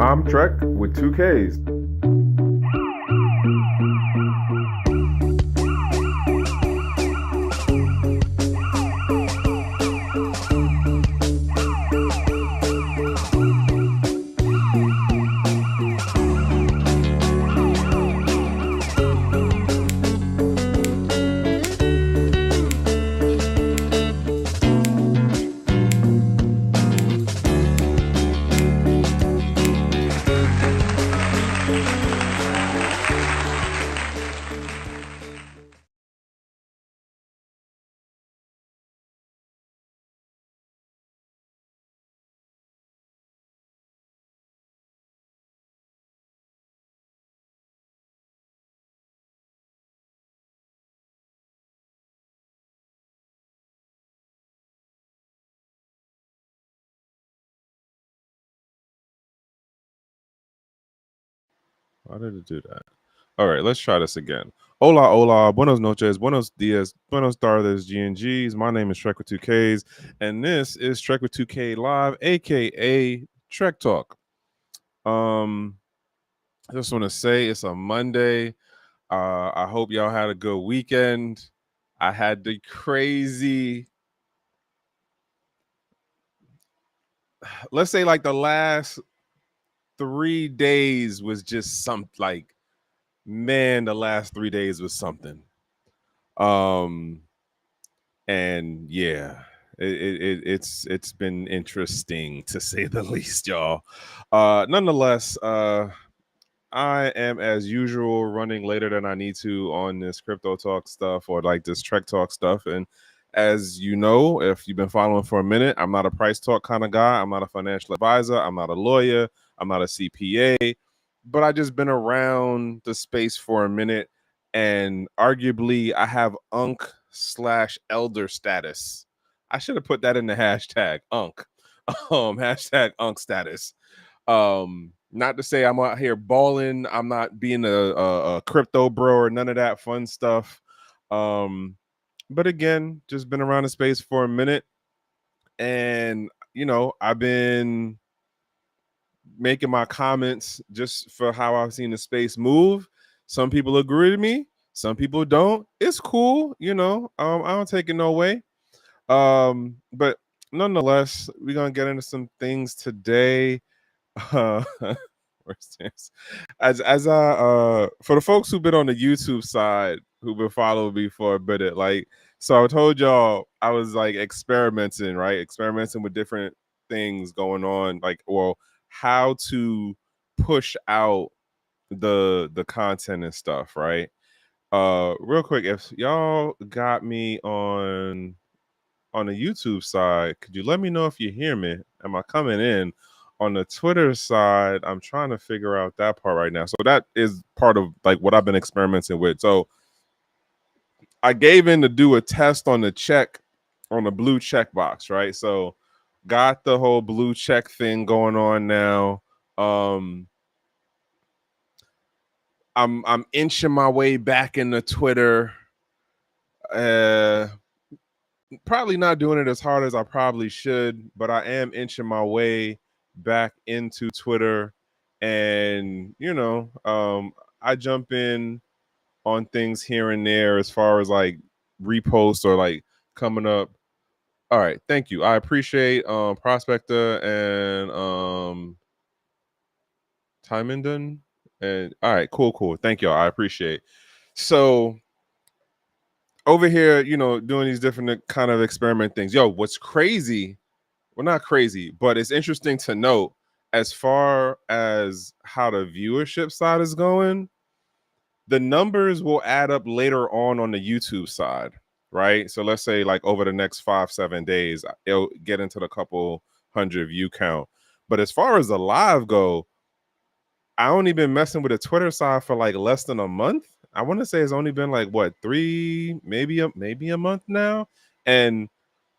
I'm Trek with 2Ks. Why did it do that? All right, let's try this again. Hola, hola, buenos noches, buenos dias, buenos tardes, GnGs. My name is Trek with 2Ks, and this is Trek with 2K Live, aka Trek Talk. I just want to say it's a Monday. I hope y'all had a good weekend. I had the crazy, let's say like the last 3 days was just some like, man, the last 3 days was something. Um, and yeah, it's been interesting to say the least, y'all. Nonetheless, I am as usual running later than I need to on this crypto talk stuff or like this Trek talk stuff. And as you know, if you've been following for a minute, I'm not a price talk kind of guy. I'm not a financial advisor. I'm not a lawyer. I'm not a CPA, but I just been around the space for a minute. And arguably, I have unk/elder status. I should have put that in the hashtag unk, hashtag unk status. Not to say I'm out here balling. I'm not being a crypto bro or none of that fun stuff. But again, just been around the space for a minute, and I've been making my comments just for how I've seen the space move. Some people agree with me, some people don't. It's cool, I don't take it no way. But nonetheless, we're gonna get into some things today. Uh, as I for the folks who've been on the YouTube side who've been following me for a bit, like, so I told y'all I was like experimenting with different things going on, like, well, how to push out the content and stuff, right? Real quick, if y'all got me on the YouTube side, could you let me know if you hear me? Am I coming in? On the Twitter side, I'm trying to figure out that part right now. So that is part of like what I've been experimenting with. So I gave in to do a test on the blue check box, right? So got the whole blue check thing going on now. I'm inching my way back into Twitter. Probably not doing it as hard as I probably should, but I am inching my way back into Twitter. And, I jump in on things here and there as far as like reposts or like coming up. All right, thank you. I appreciate Prospector and Timenden. And all right, cool. Thank y'all. I appreciate. So over here, doing these different kind of experiment things. Yo, what's crazy? Well, not crazy, but it's interesting to note as far as how the viewership side is going, the numbers will add up later on the YouTube side, right? So let's say like over the next 5-7 days, it'll get into the couple hundred view count. But as far as the live go, I only been messing with the Twitter side for like less than a month. I want to say it's only been like what, 3, maybe a month now. And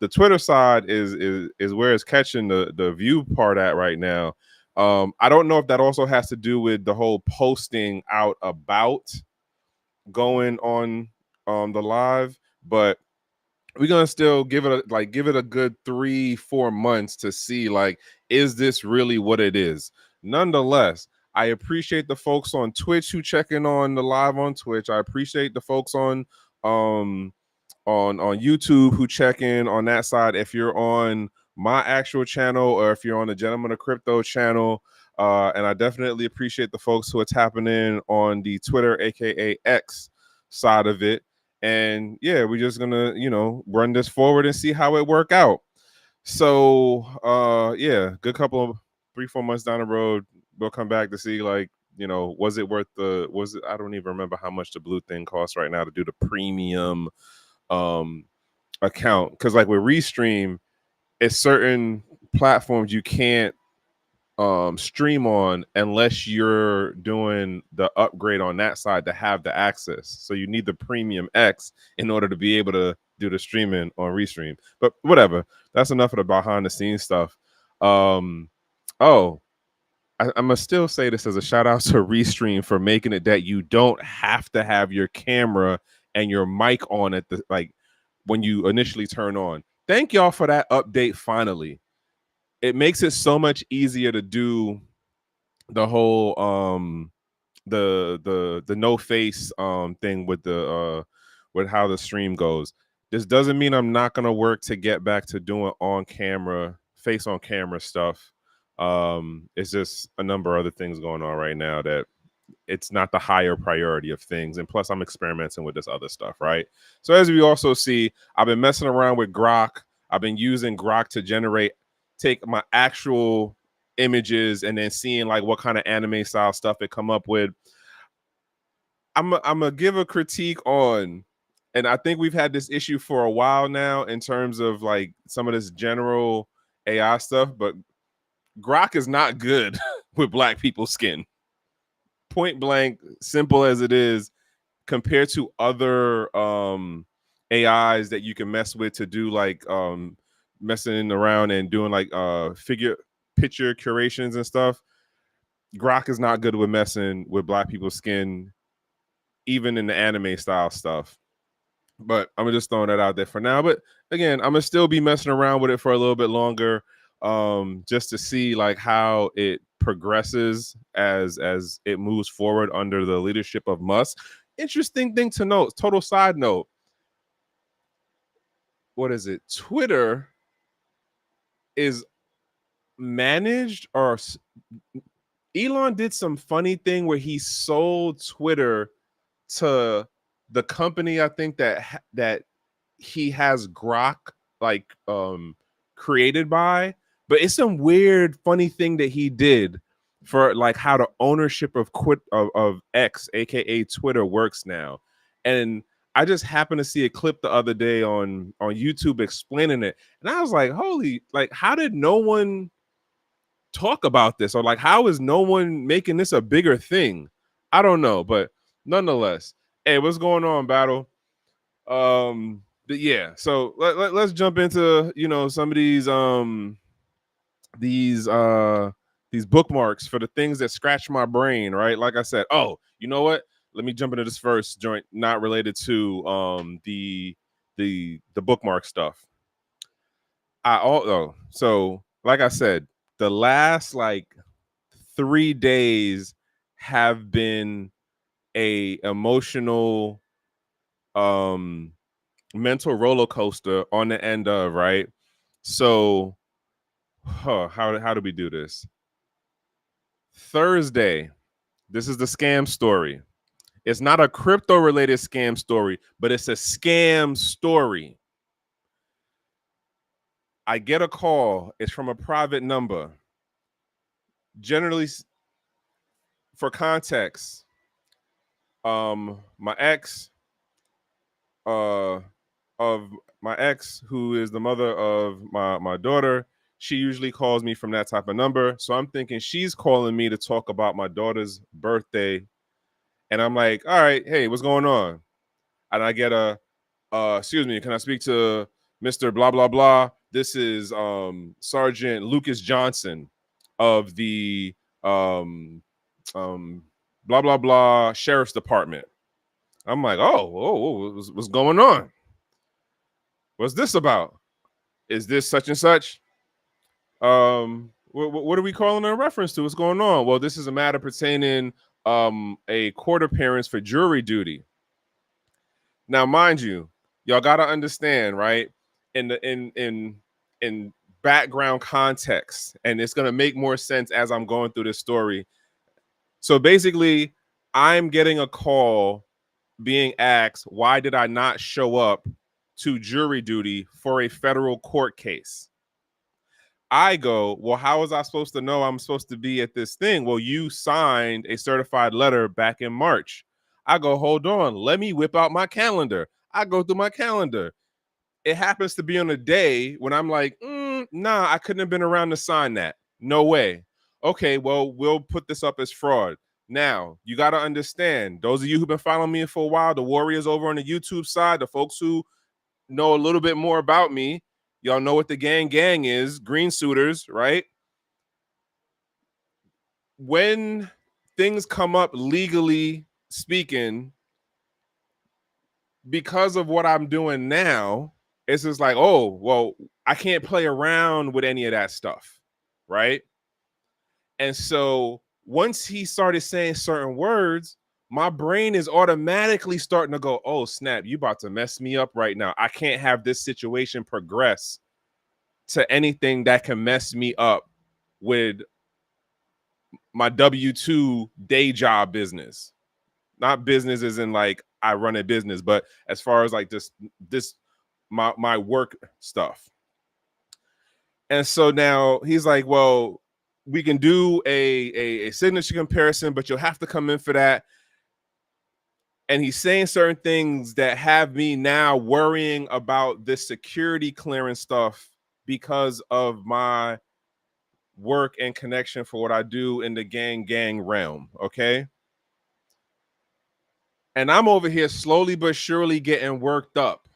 the Twitter side is where it's catching the view part at right now. I don't know if that also has to do with the whole posting out about going on the live, but we're gonna still give it a good 3-4 months to see, like, is this really what it is? nonetheless, I appreciate the folks on Twitch who check in on the live on Twitch. I appreciate the folks um on YouTube who check in on that side. If you're on my actual channel or if you're on the Gentleman of Crypto channel, and I definitely appreciate the folks who are tapping in on the Twitter, aka X side of it. And yeah, we're just gonna, run this forward and see how it work out. So yeah, good couple of 3-4 months down the road, we'll come back to see, like, was it worth I don't even remember how much the blue thing costs right now to do the premium account, because like with Restream, it's certain platforms you can't stream on unless you're doing the upgrade on that side to have the access. So you need the premium X in order to be able to do the streaming on Restream. But whatever, that's enough of the behind the scenes stuff. I must still say this as a shout out to Restream for making it that you don't have to have your camera and your mic on at the, like, when you initially turn on. Thank y'all for that update. Finally, it makes it so much easier to do the whole the no face thing with how the stream goes. This doesn't mean I'm not gonna work to get back to doing on camera, face on camera stuff. It's just a number of other things going on right now that it's not the higher priority of things. And plus I'm experimenting with this other stuff, right? So as we also see, I've been messing around with Grok. I've been using Grok to take my actual images and then seeing like what kind of anime style stuff it come up with. I'm gonna give a critique on, and I think we've had this issue for a while now in terms of like some of this general AI stuff, but Grok is not good with black people's skin. Point blank, simple as it is, compared to other AIs that you can mess with to do like messing around and doing like picture curations and stuff. Grok is not good with messing with black people's skin, even in the anime style stuff. But I'm just throwing that out there for now. But again, I'm gonna still be messing around with it for a little bit longer, just to see like how it progresses as it moves forward under the leadership of Musk. Interesting thing to note, total side note. What is it? Twitter is managed, or Elon did some funny thing where he sold Twitter to the company, I think that he has Grok like created by, but it's some weird funny thing that he did for like how the ownership of X, aka Twitter, works now. And I just happened to see a clip the other day on YouTube explaining it, and I was like, holy, like, how did no one talk about this, or like how is no one making this a bigger thing? I don't know, but nonetheless, hey, what's going on, Battle? But yeah, so let's jump into some of these these bookmarks for the things that scratch my brain, right? Like I said, oh, you know what, let me jump into this first joint not related to the bookmark stuff. So like I said, the last like 3 days have been a emotional mental roller coaster on the end of, right? So how do we do this? Thursday, this is the scam story. It's not a crypto related scam story, but it's a scam story. I get a call. It's from a private number. Generally, for context, my ex, of my ex, who is the mother of my daughter, she usually calls me from that type of number. So I'm thinking she's calling me to talk about my daughter's birthday. And I'm like, all right, hey, what's going on? And I get excuse me, can I speak to Mr. Blah, blah, blah? This is Sergeant Lucas Johnson of the blah, blah, blah Sheriff's Department. I'm like, what's going on? What's this about? Is this such and such? What are we calling a reference to? What's going on? Well, this is a matter pertaining a court appearance for jury duty. Now, mind you, y'all got to understand, right? In background context, and it's going to make more sense as I'm going through this story. So basically, I'm getting a call being asked, why did I not show up to jury duty for a federal court case? I go, well, how was I supposed to know I'm supposed to be at this thing? Well, you signed a certified letter back in March. I go, hold on, let me whip out my calendar. I go through my calendar. It happens to be on a day when I'm like, nah, I couldn't have been around to sign that. No way. Okay, well, we'll put this up as fraud. Now, you got to understand, those of you who've been following me for a while, the warriors over on the YouTube side, the folks who know a little bit more about me, y'all know what the gang is, green suiters, right? When things come up legally speaking, because of what I'm doing now, it's just like, oh, well, I can't play around with any of that stuff, right? And so once he started saying certain words, my brain is automatically starting to go, oh, snap, you about to mess me up right now. I can't have this situation progress to anything that can mess me up with my W-2 day job business. Not business as in like I run a business, but as far as like this my work stuff. And so now he's like, well, we can do a signature comparison, but you'll have to come in for that. And he's saying certain things that have me now worrying about this security clearance stuff because of my work and connection for what I do in the gang realm. Okay. And I'm over here slowly but surely getting worked up.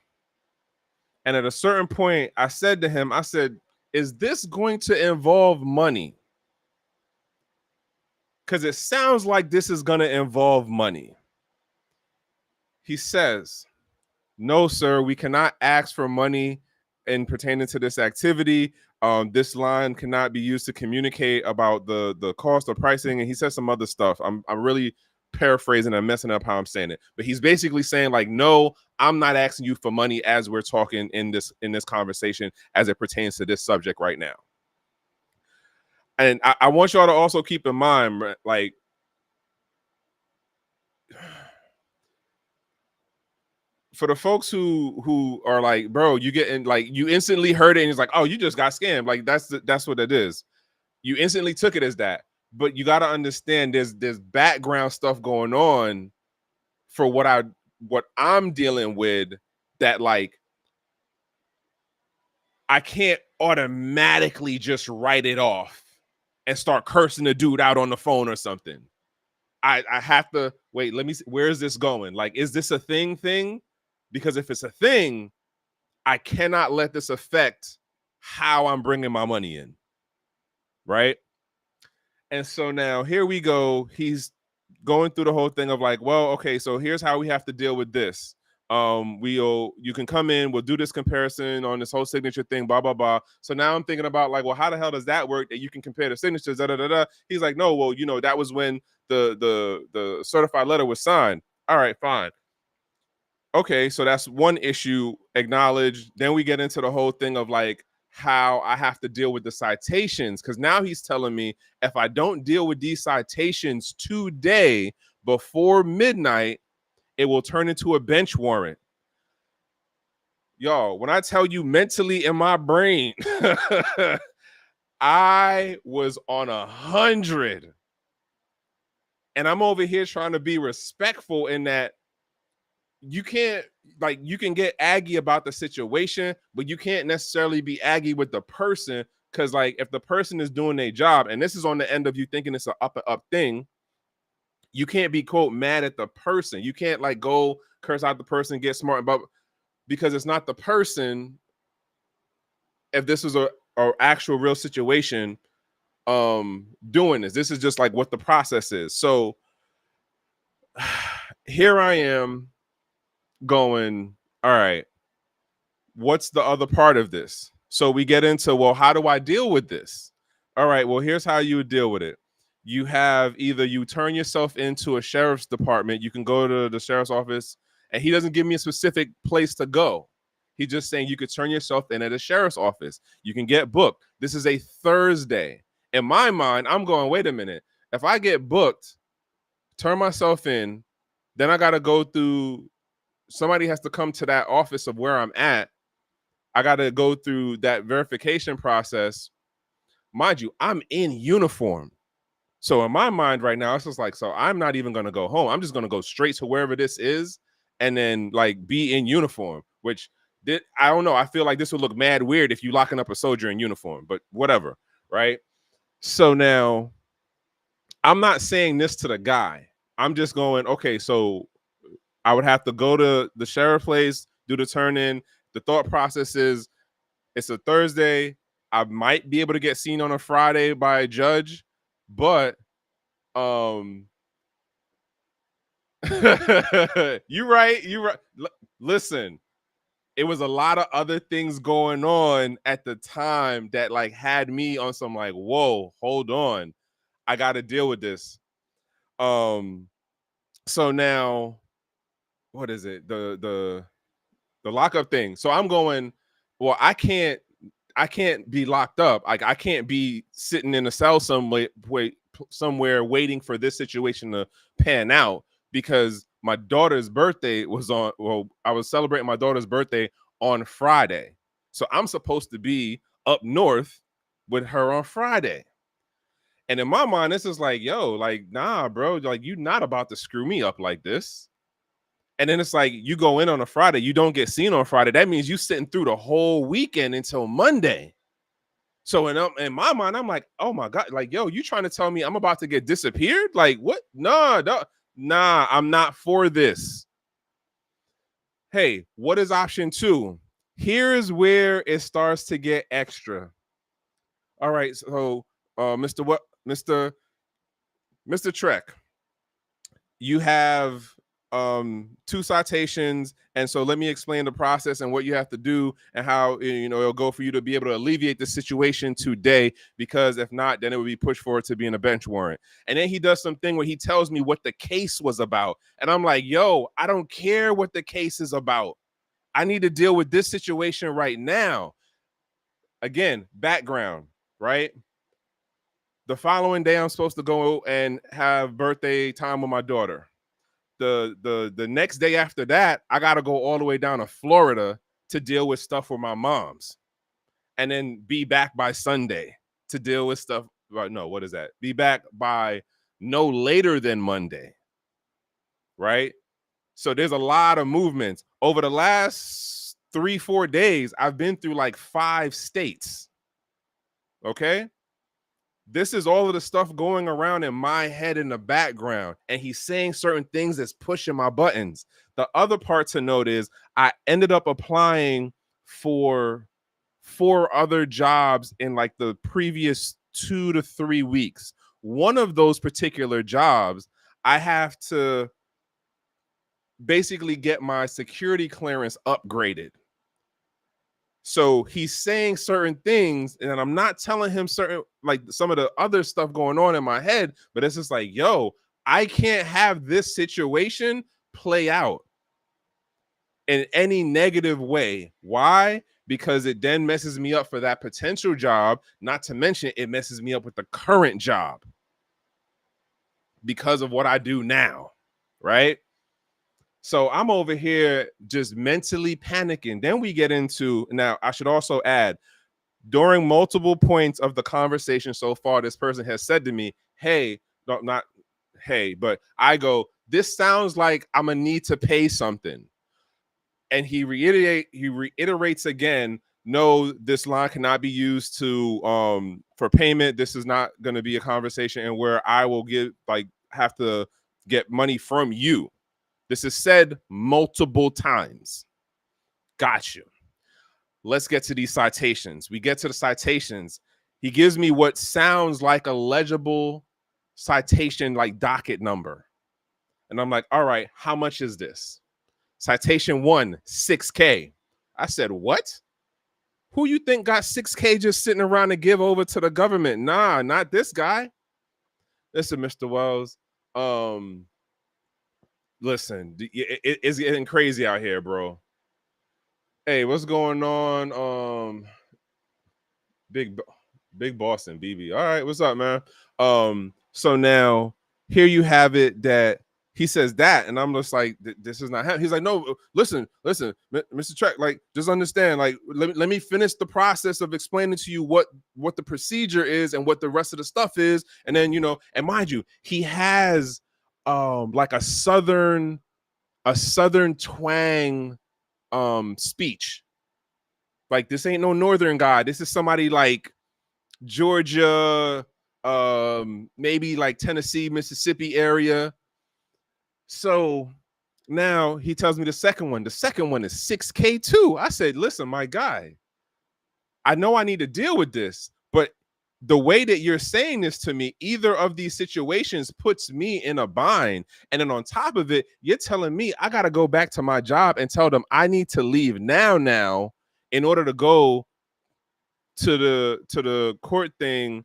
And at a certain point, I said to him, I said, is this going to involve money? Because it sounds like this is going to involve money. He says, no, sir, we cannot ask for money in pertaining to this activity. This line cannot be used to communicate about the cost or pricing. And he says some other stuff. I'm really paraphrasing and messing up how I'm saying it. But he's basically saying like, no, I'm not asking you for money as we're talking in this conversation as it pertains to this subject right now. And I want y'all to also keep in mind, like, for the folks who are like, bro, you get in, like, you instantly heard it and it's like, oh, you just got scammed. Like that's what it is. You instantly took it as that. But you got to understand there's background stuff going on for what I'm dealing with, that like I can't automatically just write it off and start cursing the dude out on the phone or something. I have to wait. Let me see, where is this going? Like, is this a thing? Because if it's a thing, I cannot let this affect how I'm bringing my money in. Right. And so now here we go. He's going through the whole thing of like, well, okay, so here's how we have to deal with this. You can come in, we'll do this comparison on this whole signature thing, blah, blah, blah. So now I'm thinking about like, well, how the hell does that work that you can compare the signatures? Da, da, da, da. He's like, no, well, that was when the certified letter was signed. All right, fine. Okay, so that's one issue acknowledged. Then we get into the whole thing of like how I have to deal with the citations, because now he's telling me if I don't deal with these citations today before midnight, it will turn into a bench warrant. Y'all, when I tell you mentally in my brain, I was on 100. And I'm over here trying to be respectful in that you can't, like, you can get aggy about the situation, but you can't necessarily be aggy with the person, because like if the person is doing their job, and this is on the end of you thinking it's an up and up thing, you can't be quote mad at the person. You can't like go curse out the person, get smart about, because it's not the person. If this was a actual real situation, doing this is just like what the process is. So here I am going, all right, what's the other part of this? So we get into, well, how do I deal with this? All right, well, here's how you would deal with it. You have either you turn yourself into a sheriff's department. You can go to the sheriff's office, and he doesn't give me a specific place to go. He's just saying you could turn yourself in at a sheriff's office. You can get booked. This is a Thursday. In my mind, I'm going, wait a minute. If I get booked, turn myself in, then I got to go through, somebody has to come to that office of where I'm at. I got to go through that verification process. Mind you, I'm in uniform. So in my mind right now, it's just like, so I'm not even going to go home. I'm just going to go straight to wherever this is and then like be in uniform, which I don't know. I feel like this would look mad weird if you locking up a soldier in uniform, but whatever. Right. So now I'm not saying this to the guy. I'm just going, okay, so I would have to go to the sheriff place, do the turn in. The thought process is it's a Thursday. I might be able to get seen on a Friday by a judge, but you're right. Listen, it was a lot of other things going on at the time that like had me on some like, whoa, hold on. I got to deal with this. So now what is it? The lockup thing. So I'm going, well, I can't be locked up. Like I can't be sitting in a cell somewhere waiting for this situation to pan out because my daughter's birthday was on. Well, I was celebrating my daughter's birthday on Friday. So I'm supposed to be up north with her on Friday. And in my mind, this is like, yo, like, nah, bro, like you're not about to screw me up like this. And then it's like you go in on a Friday, you don't get seen on Friday. That means you sitting through the whole weekend until Monday. So in my mind, I'm like, oh my God, like, yo, you trying to tell me I'm about to get disappeared? Like, what? Nah, I'm not for this. Hey, what is option 2? Here's where it starts to get extra. All right, so Mr. Trek, you have 2 citations, and so let me explain the process and what you have to do and how it'll go for you to be able to alleviate the situation today, because if not, then it would be pushed forward to being a bench warrant. And then he does something where he tells me what the case was about, and I'm like, yo, I don't care what the case is about. I need to deal with this situation right now. Again, background, right? The following day, I'm supposed to go and have birthday time with my daughter. The next day after that, I got to go all the way down to Florida to deal with stuff with my mom's, and then be back by Sunday to deal with stuff. No, what is that? Be back by no later than Monday, right? So there's a lot of movements over the last 3-4 days. I've been through like 5 states. Okay. This is all of the stuff going around in my head in the background, and he's saying certain things that's pushing my buttons. The other part to note is I ended up applying for 4 other jobs in like the previous 2 to 3 weeks. One of those particular jobs, I have to basically get my security clearance upgraded. So he's saying certain things, and I'm not telling him certain, like some of the other stuff going on in my head, but it's just like, yo, I can't have this situation play out in any negative way. Why? Because it then messes me up for that potential job. Not to mention it messes me up with the current job because of what I do now, right? So I'm over here just mentally panicking. Then we get into, now I should also add, during multiple points of the conversation so far, this person has said to me, hey, no, not hey, but I go, this sounds like I'm gonna need to pay something. And he reiterates again, no, this line cannot be used to for payment. This is not gonna be a conversation and where I will have to get money from you. This is said multiple times. Got you. Let's get to these citations. We get to the citations. He gives me what sounds like a legible citation, like docket number. And I'm like, all right, how much is this? Citation 1, $6K. I said, what? Who you think got 6K just sitting around to give over to the government? Nah, not this guy. Listen, Mr. Wells. Listen, it's getting crazy out here, bro. Hey, what's going on? Big Boston, BB. All right, what's up, man? So now here you have it that he says that, and I'm just like, this is not happening. He's like, no, listen, Mr. Trek, like, just understand, like, let me finish the process of explaining to you what the procedure is and what the rest of the stuff is, and then and mind you, he has like a southern twang speech. Like, this ain't no northern guy. This is somebody like Georgia, maybe like Tennessee, Mississippi area. So now he tells me the second one. The second one is 6K too. I said, listen, my guy, I know I need to deal with this, but the way that you're saying this to me, either of these situations puts me in a bind. And then on top of it, you're telling me I got to go back to my job and tell them I need to leave now in order to go to the court thing,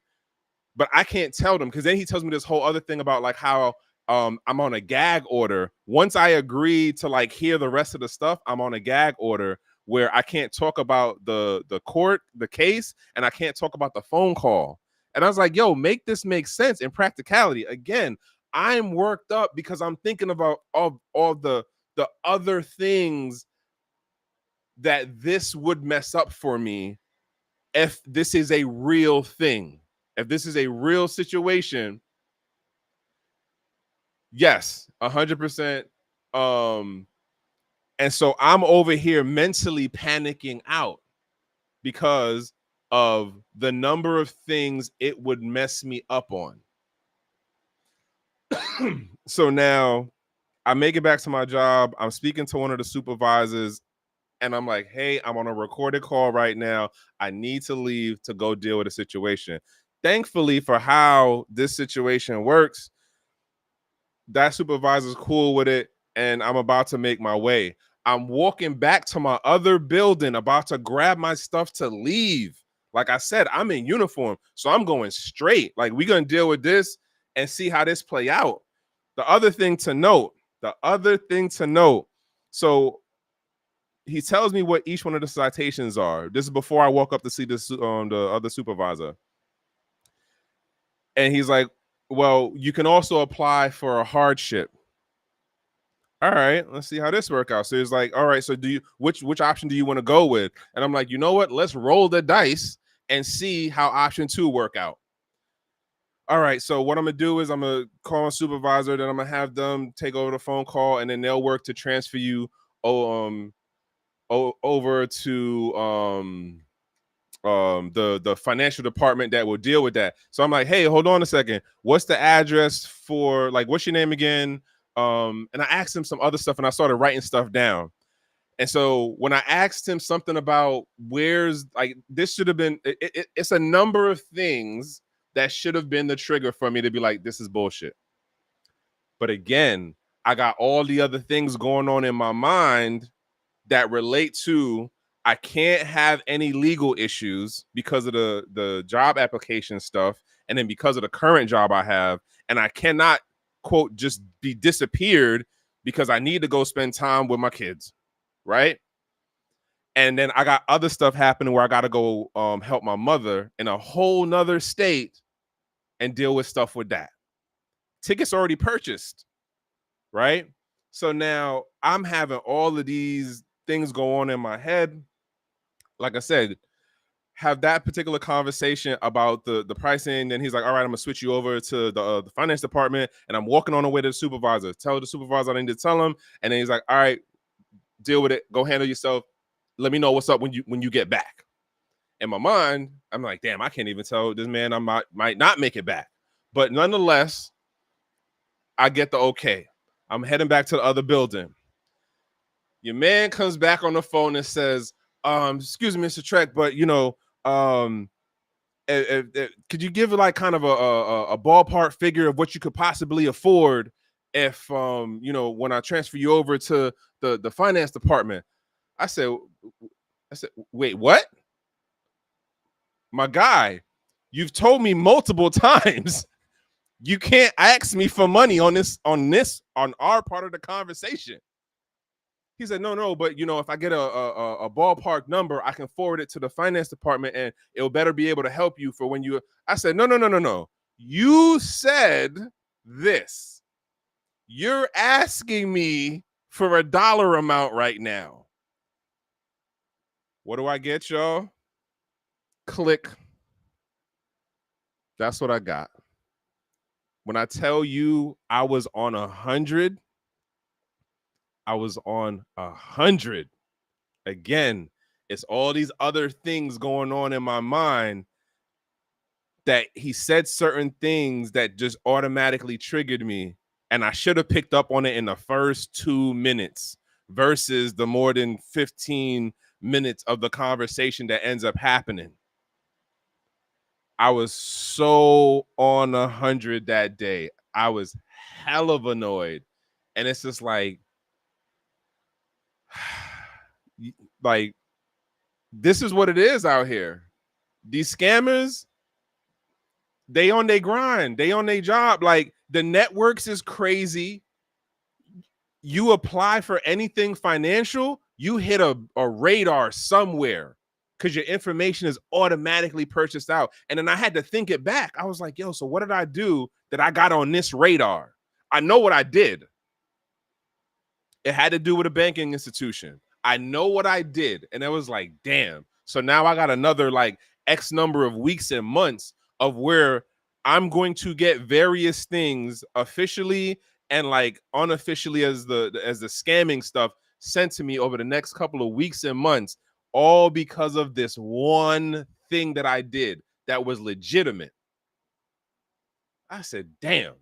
but I can't tell them, because then he tells me this whole other thing about like how I'm on a gag order. Once I agree to like hear the rest of the stuff, I'm on a gag order where I can't talk about the court, the case, and I can't talk about the phone call. And I was like, yo, make this make sense in practicality. Again, I'm worked up because I'm thinking about all the other things that this would mess up for me if this is a real thing. If this is a real situation, yes, 100%. And so I'm over here mentally panicking out because of the number of things it would mess me up on. So now I make it back to my job. I'm speaking to one of the supervisors, and I'm like, hey, I'm on a recorded call right now. I need to leave to go deal with a situation. Thankfully, for how this situation works, that supervisor's cool with it, and I'm about to make my way. I'm walking back to my other building, about to grab my stuff to leave. Like I said, I'm in uniform, so I'm going straight. Like, we're going to deal with this and see how this play out. The other thing to note, so he tells me what each one of the citations are. This is before I walk up to see this the other supervisor. And he's like, well, you can also apply for a hardship. All right, let's see how this works out. So he's like, all right, so which option do you want to go with? And I'm like, you know what? Let's roll the dice and see how option 2 work out. All right, so what I'm gonna do is I'm gonna call a supervisor, then I'm gonna have them take over the phone call, and then they'll work to transfer you over to the financial department that will deal with that. So I'm like, hey, hold on a second. What's the address for, like, what's your name again? And I asked him some other stuff, and I started writing stuff down. And so when I asked him something about where's, like, this should have been, it's a number of things that should have been the trigger for me to be like, this is bullshit. But again, I got all the other things going on in my mind that relate to, I can't have any legal issues because of the job application stuff, and then because of the current job I have, and I cannot, quote, just be disappeared because I need to go spend time with my kids, right? And then I got other stuff happening where I got to go help my mother in a whole nother state and deal with stuff with that. Tickets already purchased, right? So now I'm having all of these things go on in my head. Like I said, have that particular conversation about the pricing. Then he's like, all right, I'm gonna switch you over to the finance department, and I'm walking on the way to the supervisor. Tell the supervisor I need to tell him, and then he's like, all right, deal with it, go handle yourself, let me know what's up when you get back. In my mind, I'm like, damn, I can't even tell this man I might not make it back. But nonetheless, I get the okay. I'm heading back to the other building. Your man comes back on the phone and says, excuse me, Mr. Trek, but could you give like kind of a ballpark figure of what you could possibly afford if when I transfer you over to the finance department? I said, wait, what? my guy, you've told me multiple times you can't ask me for money on our part of the conversation. He said, no, but if I get a ballpark number, I can forward it to the finance department and it'll better be able to help you for when you. I said, no. You said this. You're asking me for a dollar amount right now. What do I get, y'all? Click. That's what I got. When I tell you I was on 100, I was on 100. Again, it's all these other things going on in my mind that he said certain things that just automatically triggered me. And I should have picked up on it in the first 2 minutes versus the more than 15 minutes of the conversation that ends up happening. I was so on 100 that day. I was hell of annoyed. And it's just like this is what it is out here. These scammers, they on their grind. They on their job. Like the networks is crazy. You apply for anything financial, you hit a radar somewhere because your information is automatically purchased out. And then I had to think it back. I was like, yo, so what did I do that I got on this radar? I know what I did. It had to do with a banking institution. I know what I did. And it was like, damn. So now I got another like X number of weeks and months of where I'm going to get various things officially and like unofficially as the scamming stuff sent to me over the next couple of weeks and months, all because of this one thing that I did that was legitimate. I said, damn.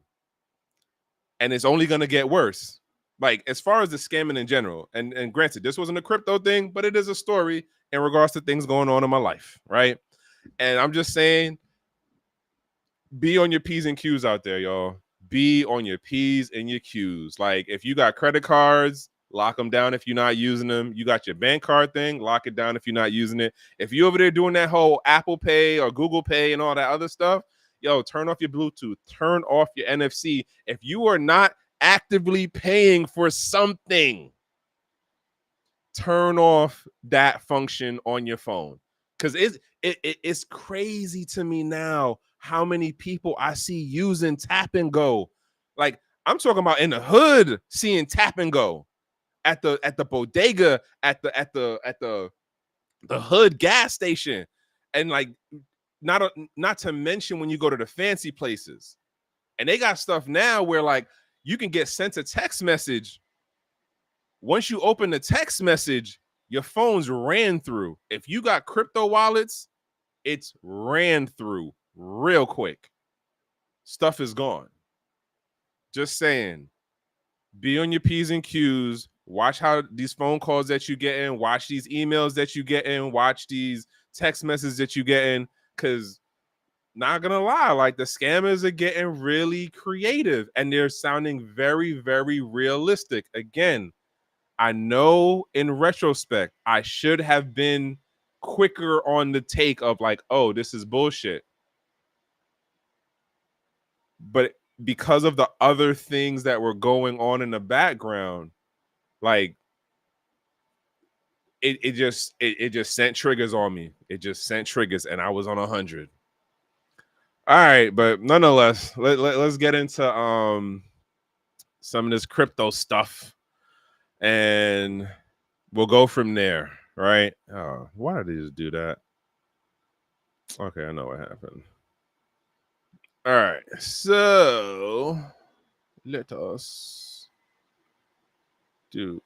And it's only going to get worse. Like as far as the scamming in general, and granted, this wasn't a crypto thing, but it is a story in regards to things going on in my life, right? And I'm just saying, be on your P's and Q's out there, y'all. Be on your P's and your Q's. Like if you got credit cards, lock them down if you're not using them. You got your bank card thing, lock it down if you're not using it. If you're over there doing that whole Apple Pay or Google Pay and all that other stuff, yo, turn off your Bluetooth, turn off your NFC. If you are not actively paying for something, turn off that function on your phone. Because it's crazy to me now how many people I see using tap and go. Like I'm talking about in the hood seeing tap and go at the bodega, at the hood gas station, and like not to mention when you go to the fancy places. And they got stuff now where like you can get sent a text message. Once you open the text message, your phone's ran through. If you got crypto wallets, it's ran through real quick. Stuff is gone. Just saying, be on your P's and Q's. Watch how these phone calls that you get in, watch these emails that you get in, watch these text messages that you get in, because not gonna lie, like the scammers are getting really creative and they're sounding very, very realistic. Again, I know in retrospect, I should have been quicker on the take of like, oh, this is bullshit. But because of the other things that were going on in the background, like it just sent triggers on me. It just sent triggers and I was on 100. All right, but nonetheless, let's get into some of this crypto stuff and we'll go from there, right? Oh, why did they just do that? Okay, I know what happened. All right, so let us do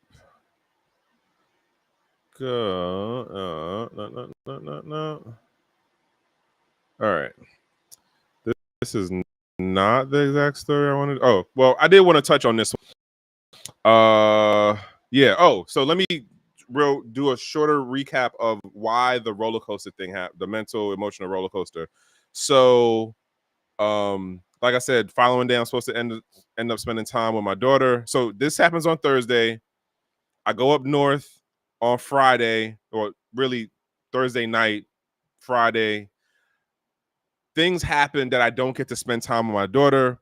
go. No. All right, this is not the exact story I wanted. Oh, well, I did want to touch on this one. Yeah. Oh, so let me do a shorter recap of why the roller coaster thing happened, the mental emotional roller coaster. So like I said, following day I'm supposed to end up spending time with my daughter. So this happens on Thursday. I go up north on Friday, or really Thursday night, Friday. things happen that I don't get to spend time with my daughter.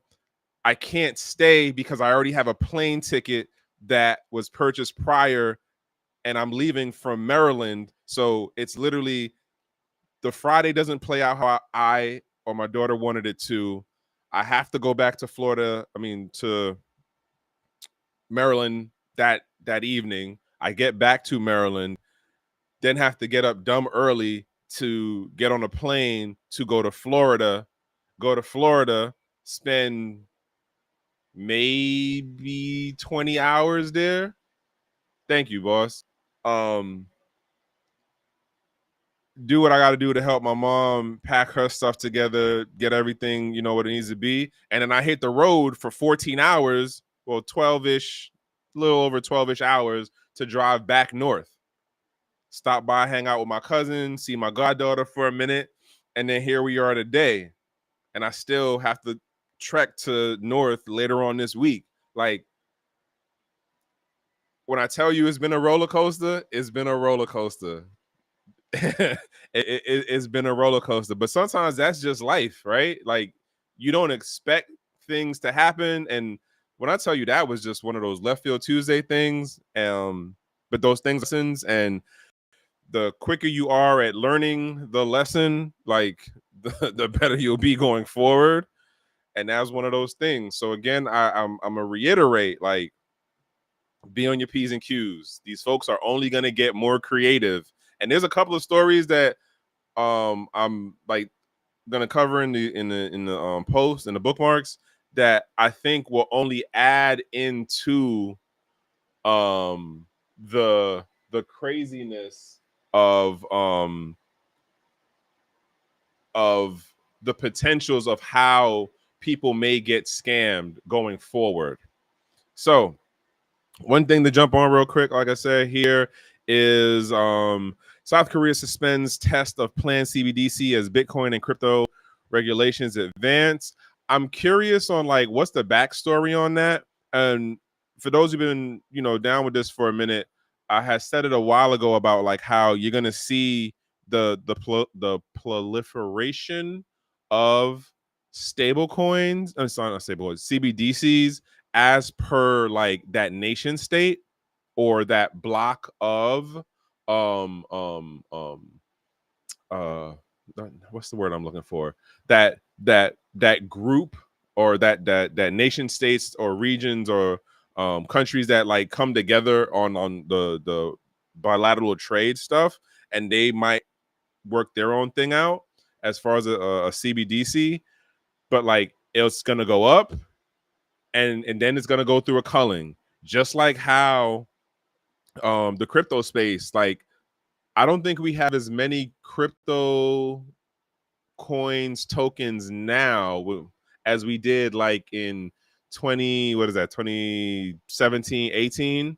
I can't stay because I already have a plane ticket that was purchased prior, and I'm leaving from Maryland. So it's literally the Friday doesn't play out how I or my daughter wanted it to. I have to go back to Florida. I mean, to Maryland that evening. I get back to Maryland, then have to get up dumb early to get on a plane to go to Florida. Go to Florida, spend maybe 20 hours there. Thank you, boss. Um, do what I got to do to help my mom pack her stuff together, get everything, what it needs to be. And then I hit the road for 14 hours, well, 12-ish, a little over 12-ish hours to drive back north. Stop by, hang out with my cousin, see my goddaughter for a minute. And then here we are today. And I still have to trek to north later on this week. Like, when I tell you it's been a roller coaster, it's been a roller coaster. It's been a roller coaster, but sometimes that's just life, right? Like, you don't expect things to happen. And when I tell you that was just one of those left field Tuesday things, but those things lessons, and the quicker you are at learning the lesson, like the better you'll be going forward. And that was one of those things. So again, I'm gonna reiterate, like, be on your P's and Q's. These folks are only gonna get more creative. And there's a couple of stories that I'm like gonna cover in the post and the bookmarks that I think will only add into the craziness of the potentials of how people may get scammed going forward. So one thing to jump on real quick, like I said, here is South Korea suspends test of planned CBDC as Bitcoin and crypto regulations advance. I'm curious on, like, what's the backstory on that. And for those who've been, down with this for a minute, I had said it a while ago about, like, how you're gonna see the proliferation of stable coins. I'm sorry, not stable coins, CBDCs, as per, like, that nation state or that block of uh what's the word I'm looking for, that group, or that nation states or regions or countries that, like, come together on the bilateral trade stuff, and they might work their own thing out as far as a CBDC, but, like, it's gonna go up, and then it's gonna go through a culling, just like how the crypto space, like, I don't think we have as many crypto coins tokens now as we did, like, in 2017, 18.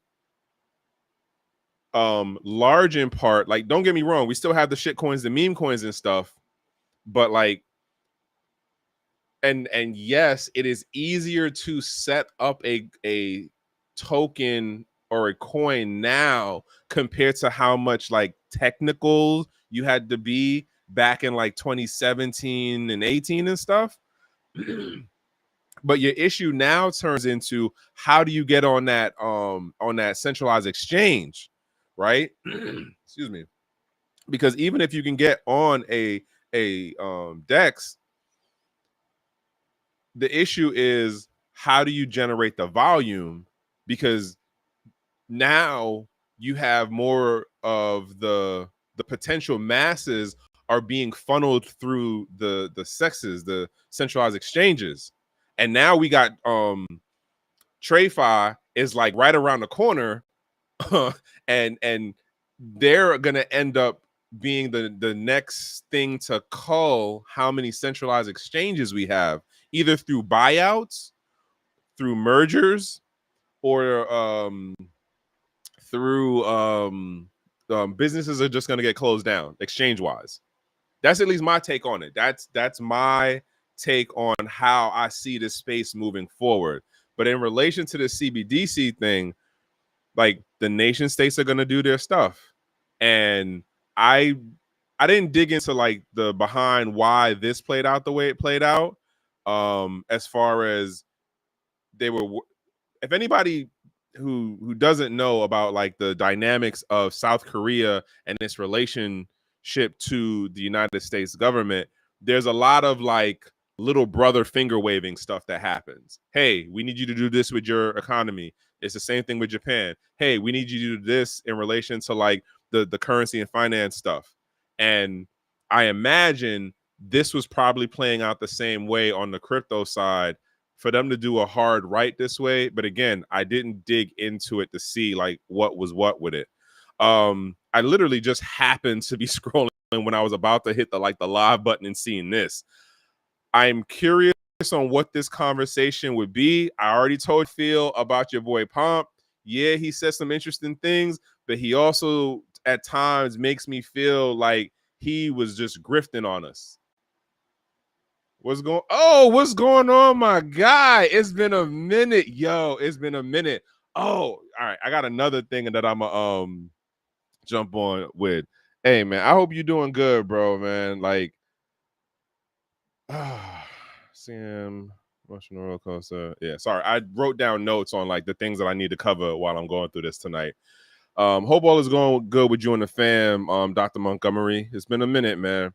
Large in part, like, don't get me wrong, we still have the shit coins, the meme coins and stuff, but, like, and yes, it is easier to set up a token or a coin now compared to how much, like, technical you had to be back in, like, 2017 and 18 and stuff. But your issue now turns into, how do you get on that centralized exchange, right? Excuse me. Because even if you can get on a DEX, the issue is, how do you generate the volume? Because now you have more of the potential masses are being funneled through the sexes, the centralized exchanges. And now we got TradFi is, like, right around the corner, and they're gonna end up being the next thing to cull how many centralized exchanges we have, either through buyouts, through mergers, or through businesses are just going to get closed down exchange wise. That's at least my take on it. That's my take on how I see this space moving forward. But in relation to the CBDC thing, like, the nation states are going to do their stuff, and I I didn't dig into like the behind why this played out the way it played out. As far as they were, if anybody who doesn't know about like the dynamics of South Korea and its relationship to the United States government, there's a lot of like little brother finger waving stuff that happens. Hey, we need you to do this with your economy. It's the same thing with Japan. Hey, we need you to do this in relation to like the currency and finance stuff. And I imagine this was probably playing out the same way on the crypto side for them to do a hard right this way. But again, I didn't dig into it to see like what was what with it. I literally just happened to be scrolling when I was about to hit the live button and seeing this. I'm curious on what this conversation would be. I already told Phil about your boy Pomp. Yeah, he said some interesting things, but he also at times makes me feel like he was just grifting on us. What's going on, my guy? It's been a minute, yo. It's been a minute. Oh, all right. I got another thing that I'm jump on with. Hey man, I hope you're doing good, bro, man. Like Sam emotional roller coaster. Yeah, sorry. I wrote down notes on like the things that I need to cover while I'm going through this tonight. Hope all is going good with you and the fam, Dr. Montgomery. It's been a minute, man.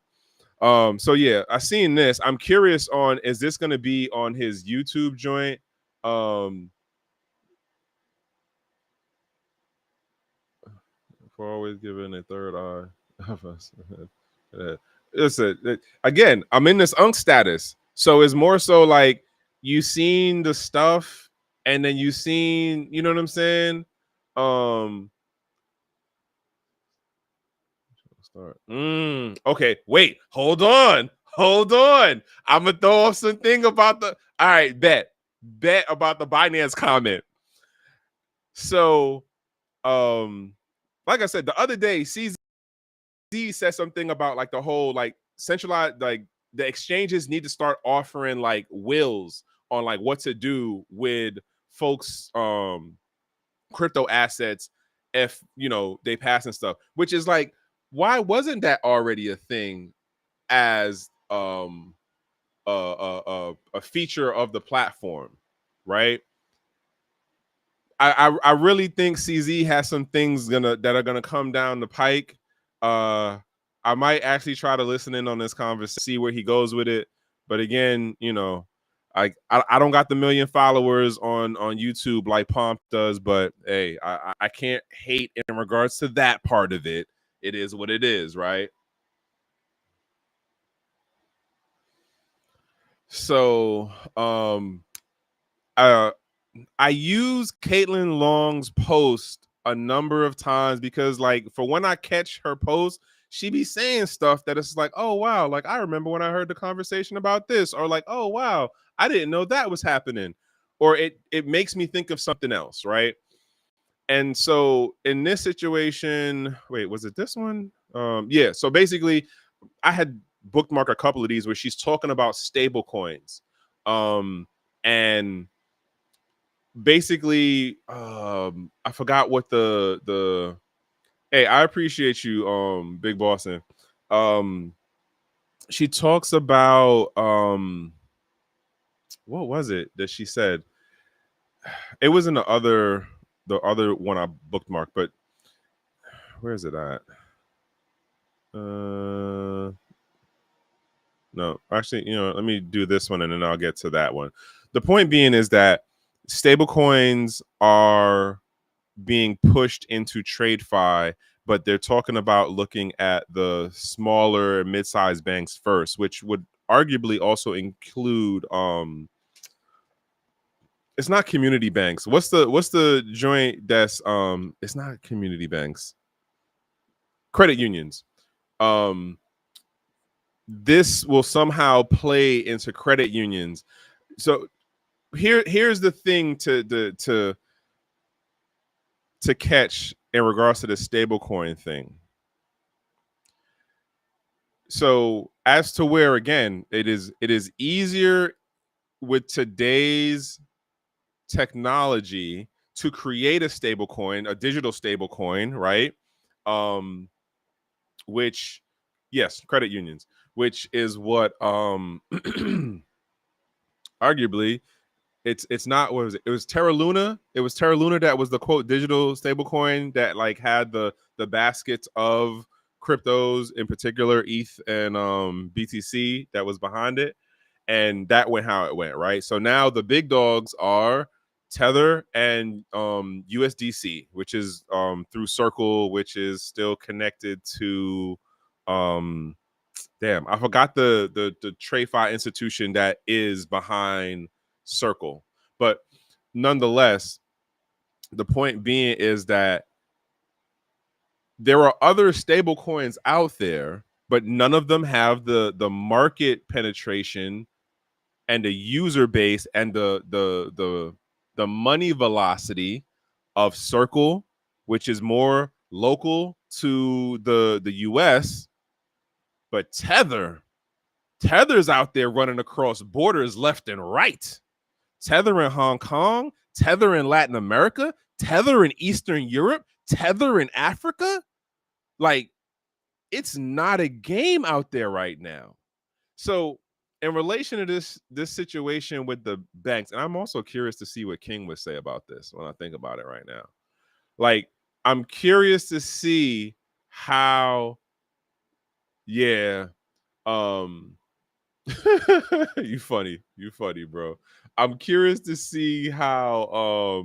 So yeah, I seen this. I'm curious on, is this going to be on his YouTube joint? For always giving a third eye. Listen, again, I'm in this unk status, so it's more so like you seen the stuff, and then you seen, you know what I'm saying? Start. Okay, wait, hold on. I'm gonna throw off something about the. All right, bet about the Binance comment. So, like I said the other day, CZ said something about like the whole like centralized, like the exchanges need to start offering like wills on like what to do with folks crypto assets if they pass and stuff, which is like, why wasn't that already a thing as a feature of the platform, right? I really think CZ has some things that are gonna come down the pike. I might actually try to listen in on this conversation, see where he goes with it. But again, I don't got the million followers on YouTube like Pomp does, but hey, I can't hate in regards to that part of it. It is what it is, right? So, I use Caitlin Long's post a number of times because, like, for when I catch her post, she be saying stuff that it's like, oh wow, like I remember when I heard the conversation about this, or like, oh wow, I didn't know that was happening, or it makes me think of something else, right? And so in this situation, wait, was it this one? Yeah. So basically, I had bookmarked a couple of these where she's talking about stable coins, and basically I forgot what the hey, I appreciate you, Big Boston. She talks about what was it that she said? It was in the other one I bookmarked, but where is it at? No, actually, let me do this one and then I'll get to that one. The point being is that stablecoins are being pushed into TradFi, but they're talking about looking at the smaller mid-sized banks first, which would arguably also include it's not community banks. What's the joint that's it's not community banks. Credit unions. Um this will somehow play into credit unions. So here's the thing to catch in regards to the stablecoin thing. So as to where, again, it is easier with today's technology to create a stablecoin, a digital stablecoin, right? Which Yes, credit unions, which is what arguably it's not, what was it? It was Terra Luna. It was Terra Luna that was the quote digital stablecoin that like had the baskets of cryptos, in particular ETH and BTC that was behind it. And that went how it went, right? So now the big dogs are Tether and USDC, which is through Circle, which is still connected to damn, I forgot the TradFi institution that is behind Circle. But nonetheless, the point being is that there are other stable coins out there, but none of them have the market penetration and the user base and the money velocity of Circle, which is more local to the US. But Tether's out there running across borders left and right. Tether in Hong Kong, Tether in Latin America, Tether in Eastern Europe, Tether in Africa. Like, it's not a game out there right now. So in relation to this situation with the banks, and I'm also curious to see what King would say about this when I think about it right now. Like, I'm curious to see how, yeah, um, you funny, bro. I'm curious to see how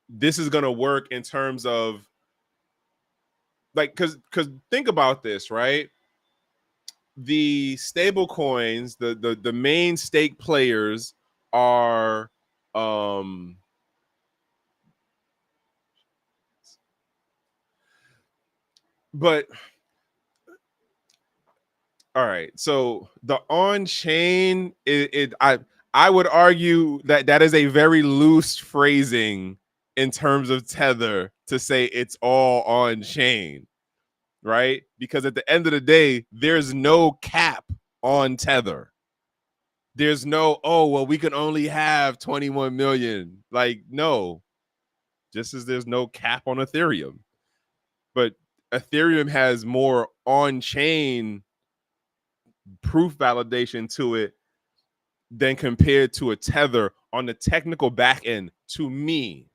this is gonna work in terms of like, because think about this, right? The stable coins, the main stake players are but all right, so the on-chain, I would argue that that is a very loose phrasing in terms of Tether to say it's all on-chain, right? Because at the end of the day, there's no cap on Tether. There's no, oh, well, we can only have 21 million. Like, no, just as there's no cap on Ethereum. But Ethereum has more on-chain proof validation to it than compared to a Tether on the technical back end, to me.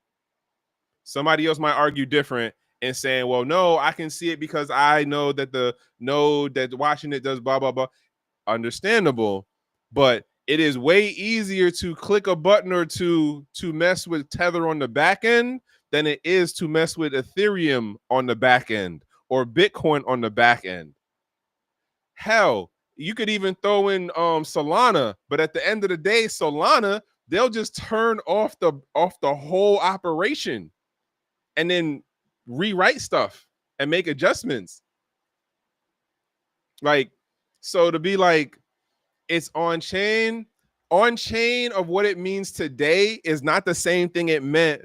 Somebody else might argue different and saying, well, no, I can see it because I know that the node that's watching it does blah, blah, blah. Understandable, but it is way easier to click a button or to mess with Tether on the back end than it is to mess with Ethereum on the back end or Bitcoin on the back end. Hell, you could even throw in Solana, but at the end of the day, Solana, they'll just turn off the whole operation and then rewrite stuff and make adjustments. Like, so to be like, it's on chain of what it means today is not the same thing it meant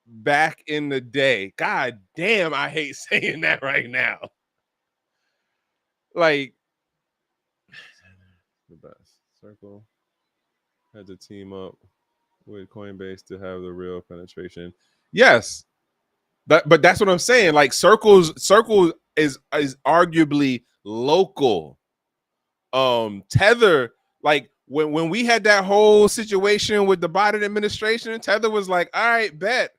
back in the day. God damn, I hate saying that right now. Like, the best Circle had to team up with Coinbase to have the real penetration. Yes, but that's what I'm saying. Like, Circle is arguably local. Tether, like when we had that whole situation with the Biden administration, Tether was like, all right, bet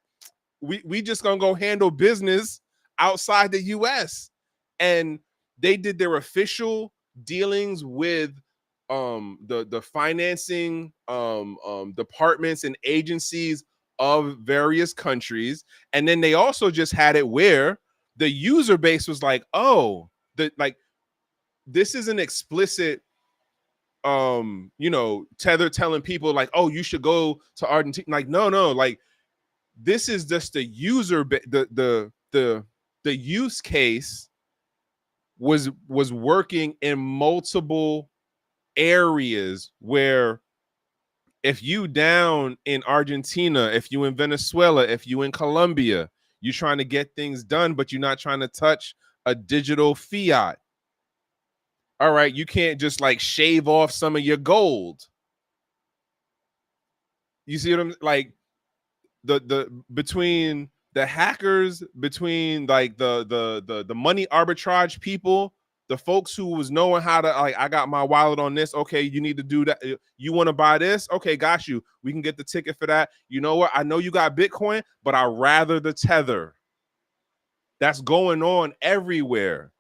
we just gonna go handle business outside the US. And they did their official dealings with the financing departments and agencies of various countries. And then they also just had it where the user base was like, oh, this is an explicit Tether telling people like, oh, you should go to Argentina. Like, no, like, this is just the user, the use case was working in multiple areas where if you down in Argentina, if you in Venezuela, if you in Colombia, you're trying to get things done, but you're not trying to touch a digital fiat. All right, you can't just like shave off some of your gold. You see what I'm like? The between the hackers, between like the money arbitrage people, the folks who was knowing how to, like, I got my wallet on this. Okay, you need to do that. You want to buy this? Okay, got you. We can get the ticket for that. You know what? I know you got Bitcoin, but I rather the Tether. That's going on everywhere.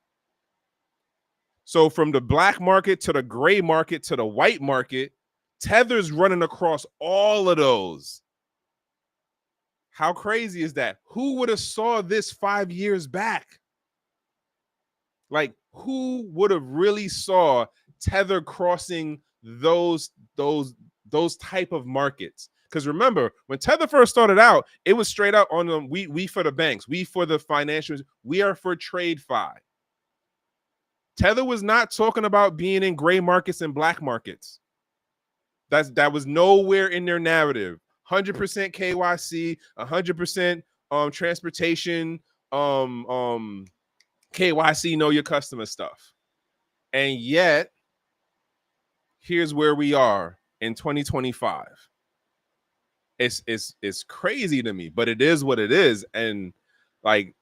So from the black market to the gray market to the white market, Tether's running across all of those. How crazy is that? Who would have saw this 5 years back? Like, who would have really saw Tether crossing those type of markets? Because remember, when Tether first started out, it was straight up on them. We for the banks, we for the financials, we are for TradFi. Tether was not talking about being in gray markets and black markets. That was nowhere in their narrative. 100% KYC, 100% transportation, KYC, know your customer stuff. And yet, here's where we are in 2025. It's crazy to me, but it is what it is. And like,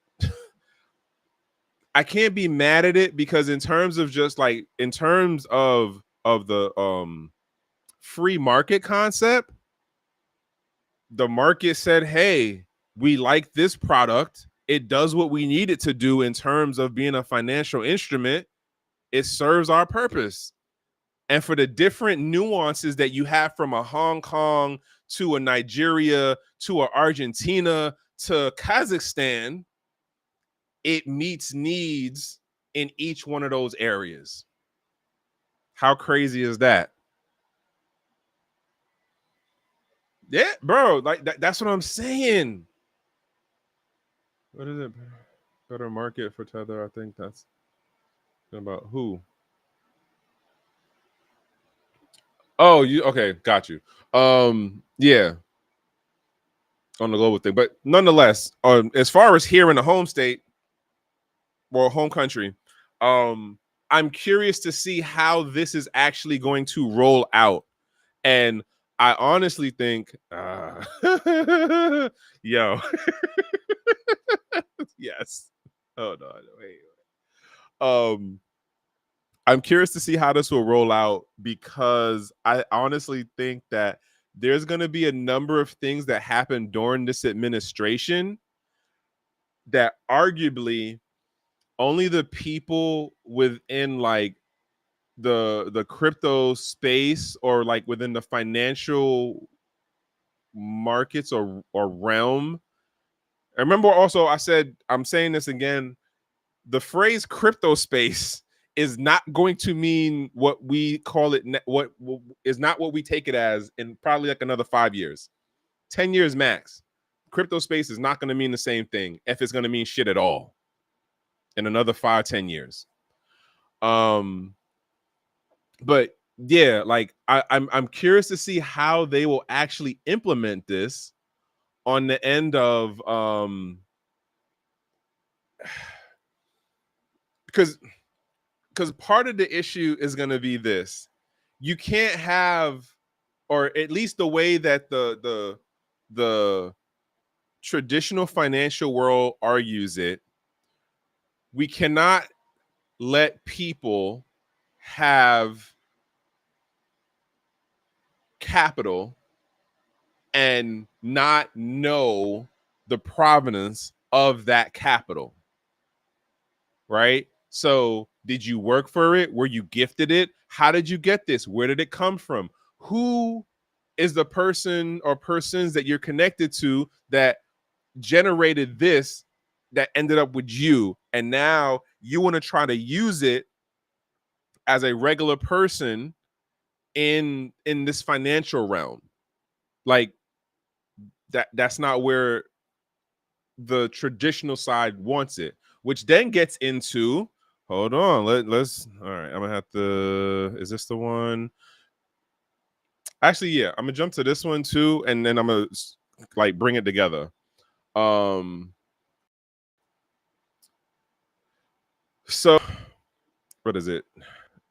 I can't be mad at it, because in terms of just like, in terms of the free market concept, the market said, hey, we like this product. It does what we need it to do in terms of being a financial instrument. It serves our purpose. And for the different nuances that you have from a Hong Kong to a Nigeria to a Argentina to Kazakhstan, it meets needs in each one of those areas. How crazy is that? Yeah, bro, like that's what I'm saying. What is it? Better market for Tether? I think that's about who? Oh, you okay? Got you. Yeah, on the global thing, but nonetheless, as far as here in the home state, well, home country, I'm curious to see how this is actually going to roll out, and I honestly think, yo, yes. Oh no, wait. I'm curious to see how this will roll out, because I honestly think that there's going to be a number of things that happen during this administration that arguably only the people within like the crypto space, or like within the financial markets or realm. I remember also I said, I'm saying this again, the phrase crypto space is not going to mean what we call it, what is not what we take it as in probably like another 5 years, 10 years max. Crypto space is not going to mean the same thing, if it's going to mean shit at all, in another 5-10 years. But yeah, like I'm curious to see how they will actually implement this on the end of because part of the issue is going to be this: you can't have, or at least the way that the traditional financial world argues it, we cannot let people have capital and not know the provenance of that capital, right? So, did you work for it? Were you gifted it? How did you get this? Where did it come from? Who is the person or persons that you're connected to that generated this, that ended up with you? And now you want to try to use it as a regular person in this financial realm. Like, that's not where the traditional side wants it, which then gets into, hold on, let's all right, I'm gonna have to, is this the one? Actually, yeah, I'm gonna jump to this one too, and then I'm gonna like bring it together. So what is it?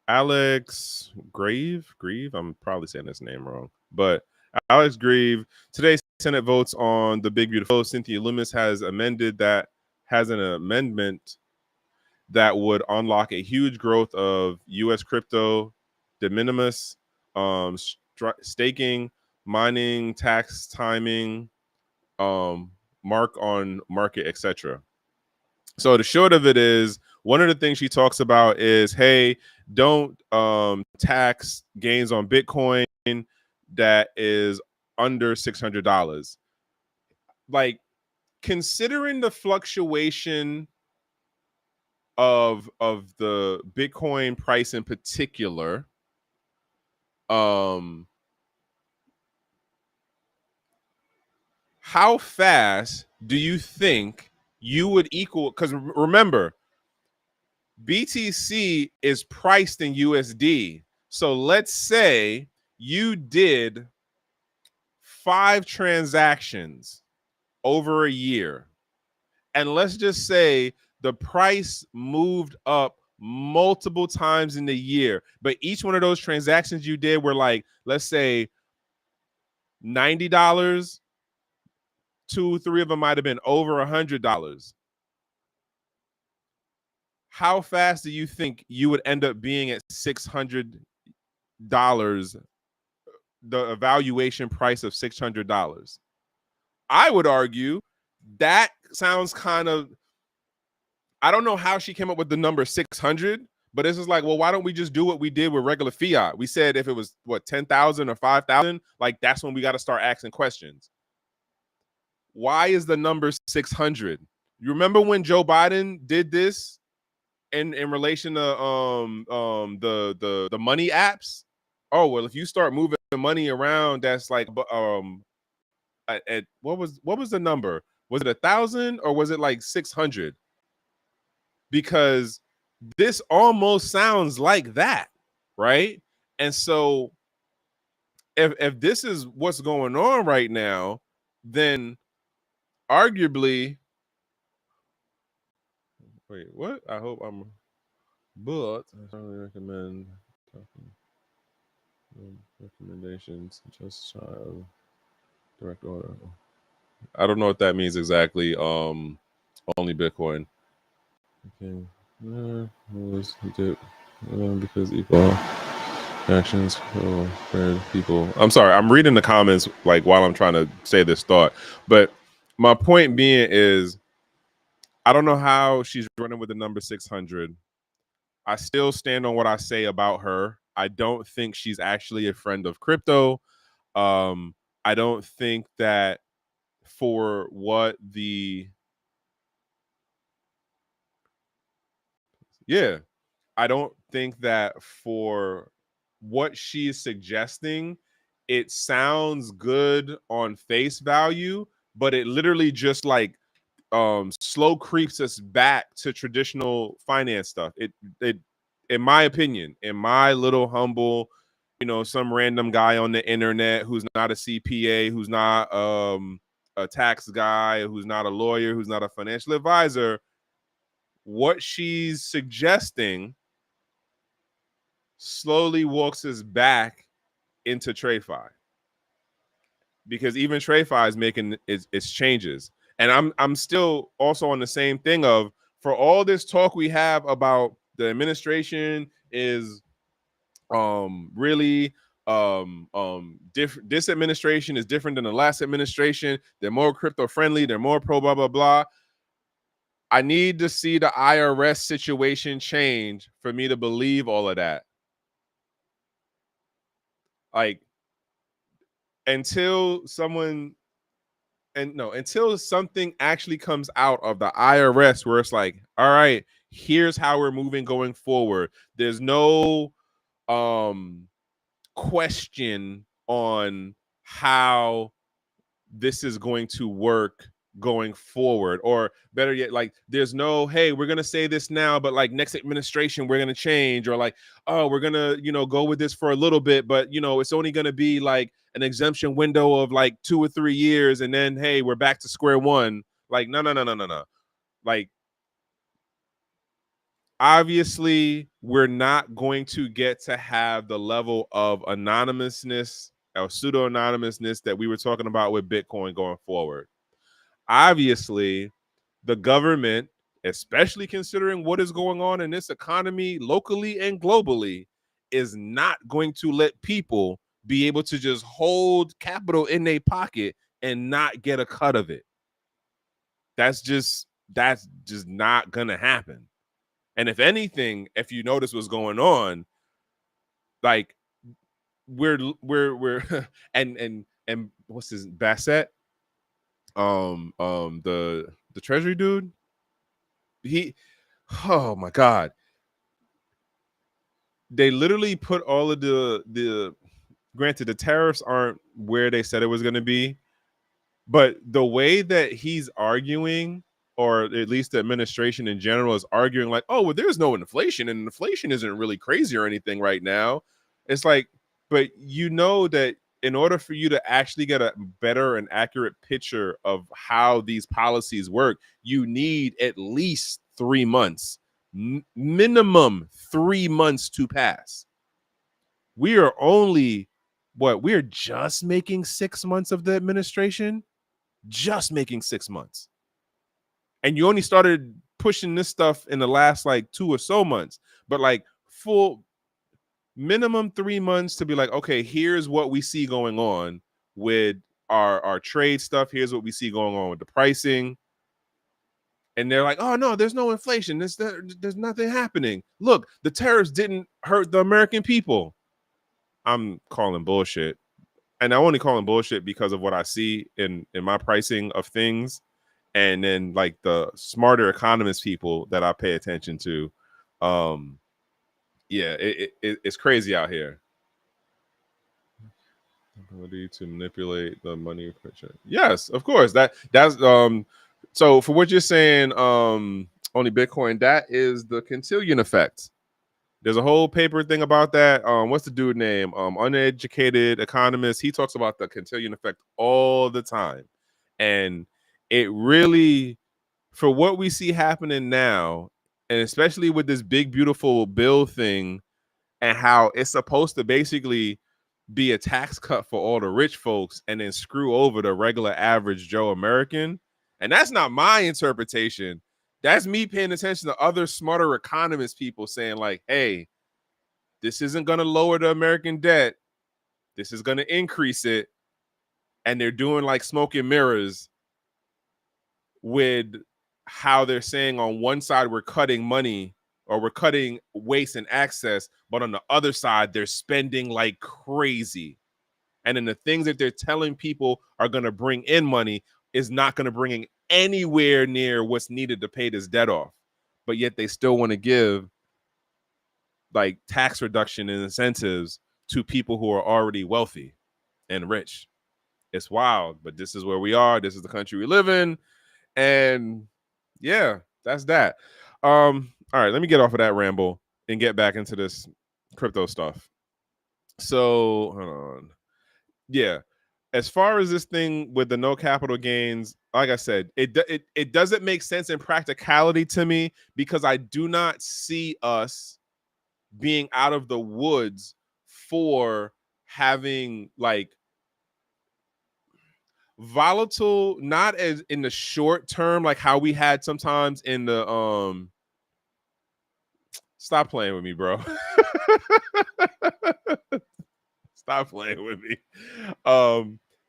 Alex Grieve, I'm probably saying his name wrong, but Alex Grieve today Senate votes on the big beautiful. Cynthia Loomis has an amendment that would unlock a huge growth of U.S. crypto, de minimis, staking, mining, tax timing, mark on market, etc. So the short of it is, one of the things she talks about is, hey, don't tax gains on Bitcoin that is under $600. Like, considering the fluctuation of the Bitcoin price in particular, how fast do you think you would equal? Because remember, BTC is priced in USD. So let's say you did 5 transactions over a year, and let's just say the price moved up multiple times in the year, but each one of those transactions you did were like, let's say $90, 2-3 of them might have been over $100. How fast do you think you would end up being at $600, the evaluation price of $600? I would argue that sounds kind of, I don't know how she came up with the number 600, but it's just like, well, why don't we just do what we did with regular fiat? We said if it was what, 10,000 or 5,000, like that's when we got to start asking questions. Why is the number 600? You remember when Joe Biden did this in relation to the money apps? Oh, well, if you start moving money around, that's like at what was the number? Was it 1,000 or was it like 600? Because this almost sounds like that, right? And so if this is what's going on right now, then arguably, wait, what? I hope I'm, but I strongly recommend recommendations just shy of direct order. I don't know what that means exactly. Only Bitcoin. Okay. Because equal actions for people. I'm sorry, I'm reading the comments like while I'm trying to say this thought. But my point being is, I don't know how she's running with the number 600. I still stand on what I say about her. I don't think she's actually a friend of crypto. I don't think that for what the I don't think that for what she's suggesting, it sounds good on face value, but it literally just like slow creeps us back to traditional finance stuff. It in my opinion, in my little humble, some random guy on the internet who's not a CPA, who's not a tax guy, who's not a lawyer, who's not a financial advisor, what she's suggesting slowly walks us back into TradFi, because even TradFi is making its changes. And I'm still also on the same thing of, for all this talk we have about the administration is really different. This administration is different than the last administration. They're more crypto friendly. They're more pro blah blah blah. I need to see the IRS situation change for me to believe all of that. Like, until something actually comes out of the IRS where it's like, all right, here's how we're moving going forward. There's no question on how this is going to work going forward, or better yet, like, there's no, hey, we're gonna say this now, but like next administration we're gonna change, or like, oh, we're gonna go with this for a little bit, but it's only gonna be like an exemption window of like 2 or 3 years, and then hey, we're back to square one. Like, no. Like, obviously we're not going to get to have the level of anonymousness or pseudo-anonymousness that we were talking about with Bitcoin going forward. Obviously, the government, especially considering what is going on in this economy locally and globally, is not going to let people be able to just hold capital in their pocket and not get a cut of it. That's just not gonna happen. And if anything, if you notice what's going on, like we're and what's his Bassett, the treasury dude, he, oh my god, they literally put all of the granted the tariffs aren't where they said it was going to be, but the way that he's arguing, or at least the administration in general is arguing, like, oh, well, there's no inflation and inflation isn't really crazy or anything right now. It's like, but you know that in order for you to actually get a better and accurate picture of how these policies work, you need at least 3 months, minimum 3 months to pass. We are only, we're just making 6 months of the administration, just making 6 months. And you only started pushing this stuff in the last like 2 or so months, but like full minimum 3 months to be like, okay, here's what we see going on with our trade stuff. Here's what we see going on with the pricing. And they're like, oh no, there's no inflation. There's nothing happening. Look, the tariffs didn't hurt the American people. I'm calling bullshit. And I'm only calling bullshit because of what I see in my pricing of things. And then like the smarter economist people that I pay attention to. Yeah, it's crazy out here. Ability to manipulate the money picture. Yes, of course. That's so for what you're saying, only Bitcoin, that is the Cantillon effect. There's a whole paper thing about that. What's the dude name? Uneducated economist. He talks about the Cantillon effect all the time. And it really, for what we see happening now, and especially with this big, beautiful bill thing, and how it's supposed to basically be a tax cut for all the rich folks and then screw over the regular average Joe American. And that's not my interpretation. That's me paying attention to other smarter economist people saying like, hey, this isn't going to lower the American debt. This is going to increase it. And they're doing like smoke and mirrors with how they're saying on one side we're cutting money or we're cutting waste and access, but on the other side they're spending like crazy. And then the things that they're telling people are going to bring in money is not going to bring in anywhere near what's needed to pay this debt off. But yet they still want to give like tax reduction and incentives to people who are already wealthy and rich. It's wild, but this is where we are. This is the country we live in. And yeah, that's that. All right, let me get off of that ramble and get back into this crypto stuff. So hold on. Yeah. As far as this thing with the no capital gains, like I said, it doesn't make sense in practicality to me because I do not see us being out of the woods for having like volatile, not as in the short term, like how we had sometimes in the stop playing with me, bro. Stop playing with me.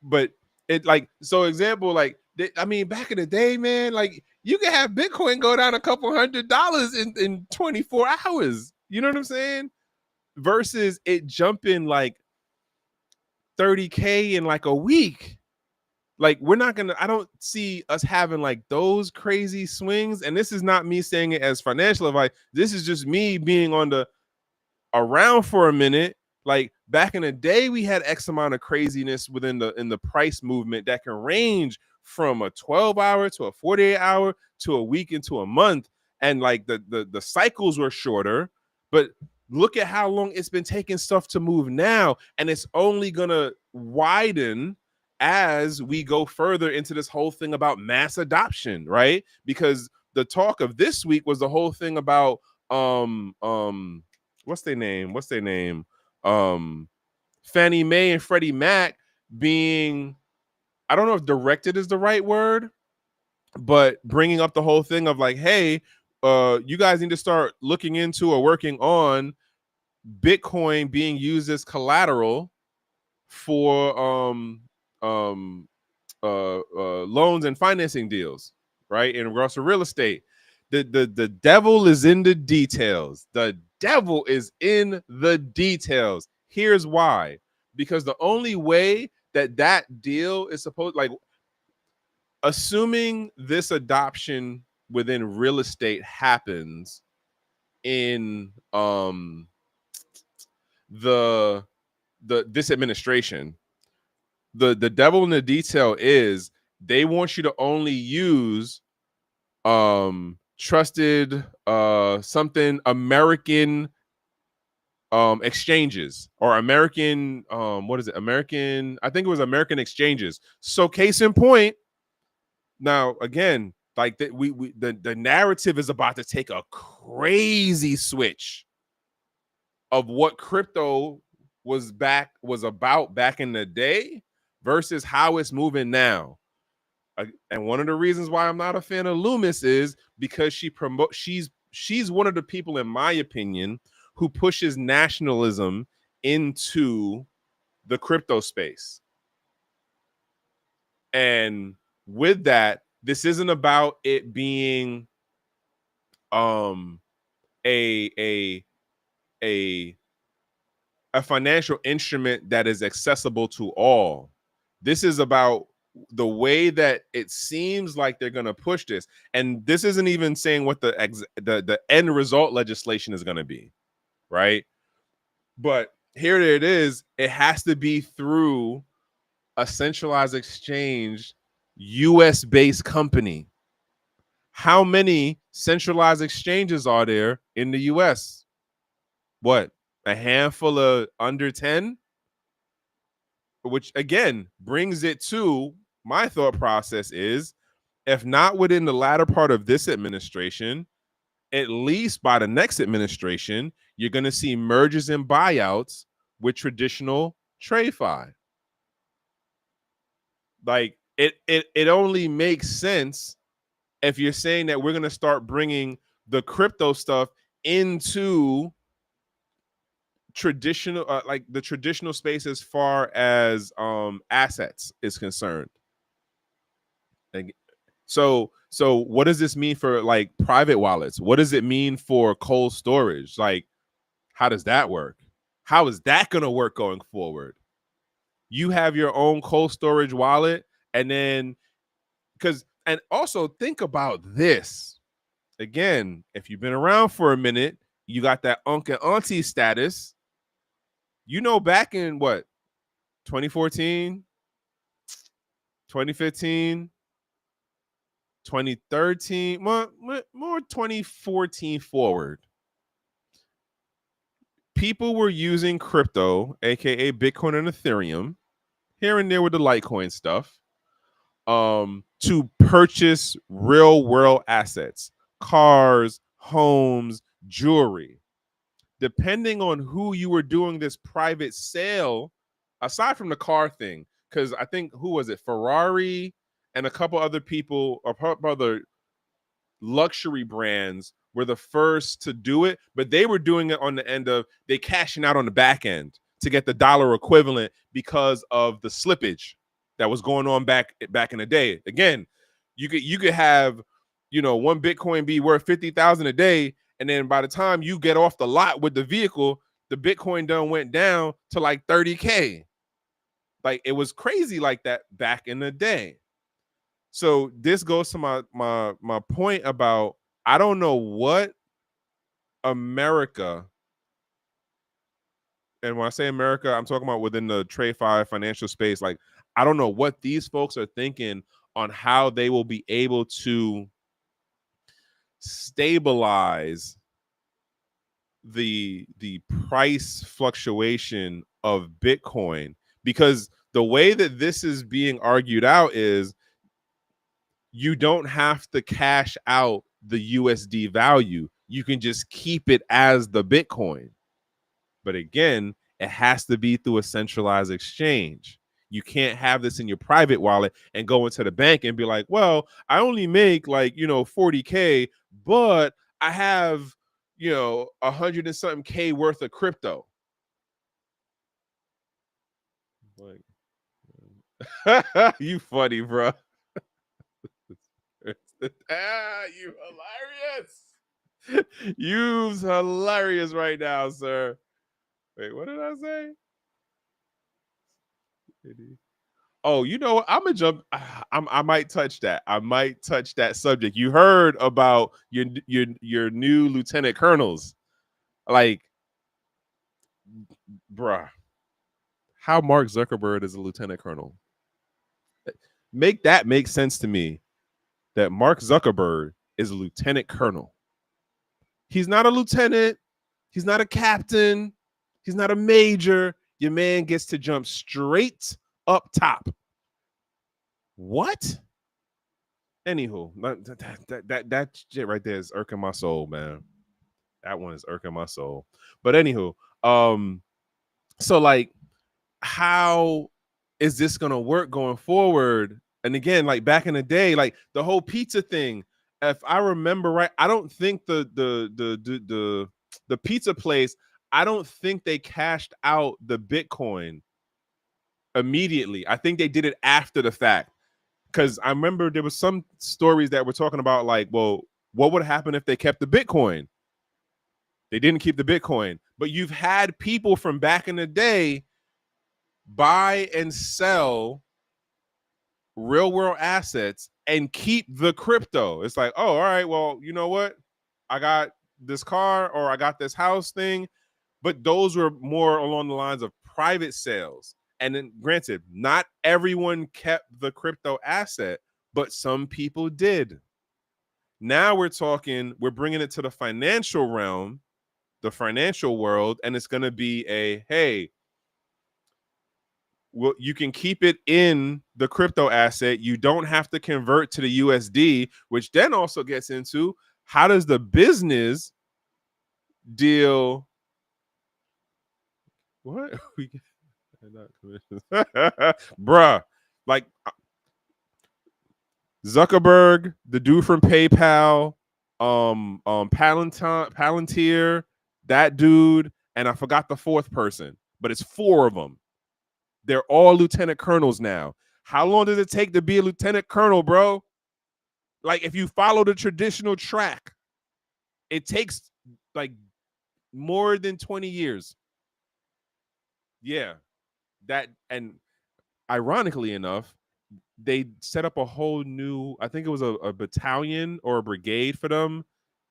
But it like, so example, like I mean, back in the day, man, like you can have Bitcoin go down a couple $100 in 24 hours. You know what I'm saying? Versus it jumping like 30K in like a week. Like we're not gonna, I don't see us having like those crazy swings. And this is not me saying it as financial advice. This is just me being on the around for a minute. Like back in the day, we had X amount of craziness within the price movement that can range from a 12-hour to a 48-hour to a week into a month. And like the cycles were shorter, but look at how long it's been taking stuff to move now. And it's only gonna widen as we go further into this whole thing about mass adoption, right? Because the talk of this week was the whole thing about what's their name? Fannie Mae and Freddie Mac being, I don't know if directed is the right word, but bringing up the whole thing of like, hey, you guys need to start looking into or working on Bitcoin being used as collateral for loans and financing deals, right? In regards to real estate. The devil is in the details. The devil is in the details. Here's why. Because the only way that deal is supposed, like, assuming this adoption within real estate happens in the this administration, the devil in the detail is they want you to only use trusted something American exchanges or American what is it, American, I think it was American exchanges. So case in point, now again, like the narrative is about to take a crazy switch of what crypto was about back in the day versus how it's moving now. And one of the reasons why I'm not a fan of Loomis is because she's one of the people, in my opinion, who pushes nationalism into the crypto space. And with that, this isn't about it being a financial instrument that is accessible to all. This is about the way that it seems like they're going to push this. And this isn't even saying what the end result legislation is going to be, right? But here it is. It has to be through a centralized exchange, US-based company. How many centralized exchanges are there in the US? What? A handful of under 10? Which again brings it to my thought process is, if not within the latter part of this administration, at least by the next administration, you're going to see mergers and buyouts with traditional TradFi. Like it only makes sense if you're saying that we're going to start bringing the crypto stuff into traditional, like the traditional space as far as assets is concerned. Like, so what does this mean for like private wallets? What does it mean for cold storage? Like, how does that work? How is that going to work going forward? You have your own cold storage wallet, and then and also think about this again. If you've been around for a minute, you got that uncle and auntie status. You know, back in what, 2014, 2015, 2013, more 2014 forward, people were using crypto, aka Bitcoin and Ethereum, here and there with the Litecoin stuff, to purchase real world assets, cars, homes, jewelry. Depending on who you were doing this private sale, aside from the car thing, because I think, who was it? Ferrari and a couple other people, or other luxury brands were the first to do it, but they were doing it on the end of they cashing out on the back end to get the dollar equivalent because of the slippage that was going on back in the day. Again, you could have, one Bitcoin be worth 50,000 a day, and then by the time you get off the lot with the vehicle, the Bitcoin done went down to like 30K. Like, it was crazy like that back in the day. So this goes to my point about, I don't know what America, and when I say America, I'm talking about within the TradFi financial space. Like, I don't know what these folks are thinking on how they will be able to stabilize the price fluctuation of Bitcoin, because the way that this is being argued out is you don't have to cash out the USD value. You can just keep it as the Bitcoin. But again, it has to be through a centralized exchange. You can't have this in your private wallet and go into the bank and be like, well, I only make like, 40K, but I have, 100 and something K worth of crypto. Like, you funny, bro. You hilarious. You's hilarious right now, sir. Wait, what did I say? Oh, you know what? I'm gonna jump. I might touch that. I might touch that subject. You heard about your new lieutenant colonels, like, bruh. How Mark Zuckerberg is a lieutenant colonel? Make that make sense to me. That Mark Zuckerberg is a lieutenant colonel. He's not a lieutenant. He's not a captain. He's not a major. Your man gets to jump straight up top. What? Anywho, that shit right there is irking my soul, man. That one is irking my soul. But anywho, so like, how is this gonna work going forward? And again, like back in the day, like the whole pizza thing. If I remember right, I don't think the pizza place. I don't think they cashed out the Bitcoin immediately. I think they did it after the fact. Because I remember there was some stories that were talking about like, well, what would happen if they kept the Bitcoin? They didn't keep the Bitcoin, but you've had people from back in the day buy and sell real world assets and keep the crypto. It's like, oh, all right, well, you know what? I got this car or I got this house thing, but those were more along the lines of private sales. And then granted, not everyone kept the crypto asset, but some people did. Now we're bringing it to the financial realm, the financial world, and it's going to be hey, well, you can keep it in the crypto asset. You don't have to convert to the USD, which then also gets into how does the business deal? What? Bruh, like Zuckerberg, the dude from PayPal, Palantir, that dude, and I forgot the fourth person, but it's four of them. They're all lieutenant colonels now. How long does it take to be a lieutenant colonel, bro? Like, if you follow the traditional track, it takes like more than 20 years. Yeah. That, and ironically enough, they set up a whole new, I think it was a battalion or a brigade for them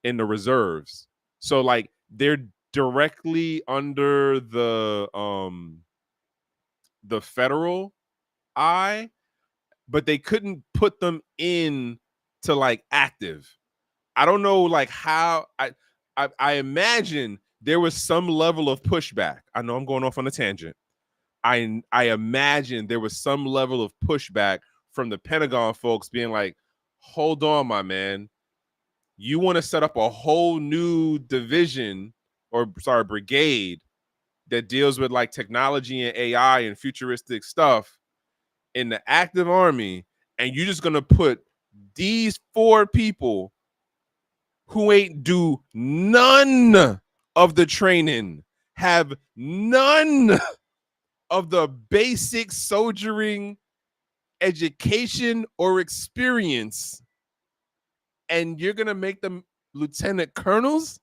in the reserves. So like they're directly under the federal eye, but they couldn't put them in to like active. I don't know like how I imagine there was some level of pushback. I know I'm going off on a tangent. I imagine there was some level of pushback from the Pentagon folks being like, hold on, my man. You want to set up a whole new division or sorry, brigade that deals with like technology and AI and futuristic stuff in the active army, and you're just gonna put these four people who ain't do none of the training, have none of the basic soldiering education or experience, and you're gonna make them lieutenant colonels?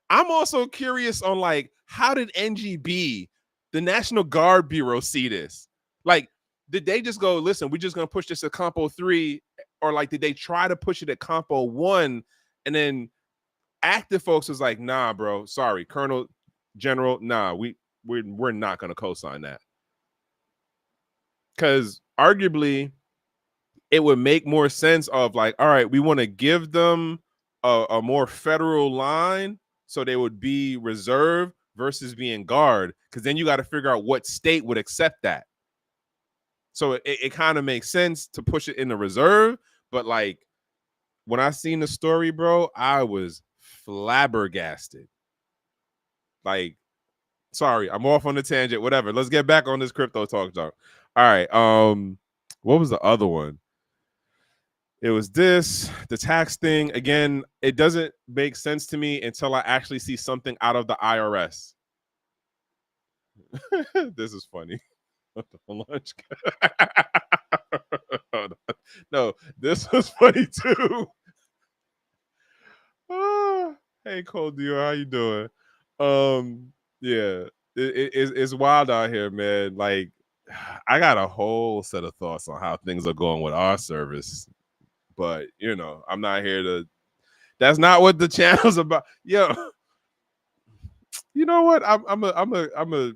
I'm also curious on like how did NGB, the National Guard Bureau, see this? Like, did they just go, listen, we're just gonna push this to Compo 3, or like did they try to push it at Compo 1 and then active folks was like, nah, bro, sorry, Colonel General, nah, we're not gonna co-sign that. Because arguably it would make more sense of like, all right, we want to give them a more federal line so they would be reserve versus being guard, because then you got to figure out what state would accept that. So it kind of makes sense to push it in the reserve, but like when I seen the story, bro, I was flabbergasted. Like, Sorry, I'm off on the tangent. Whatever. Let's get back on this crypto talk. All right. What was the other one? It was the tax thing. Again, it doesn't make sense to me until I actually see something out of the IRS. This is funny. No, this was funny too. Hey, Cold Dior, how you doing? Yeah, it's wild out here, man. Like, I got a whole set of thoughts on how things are going with our service, but I'm not here to. That's not what the channel's about. Yo, you know what? I'm a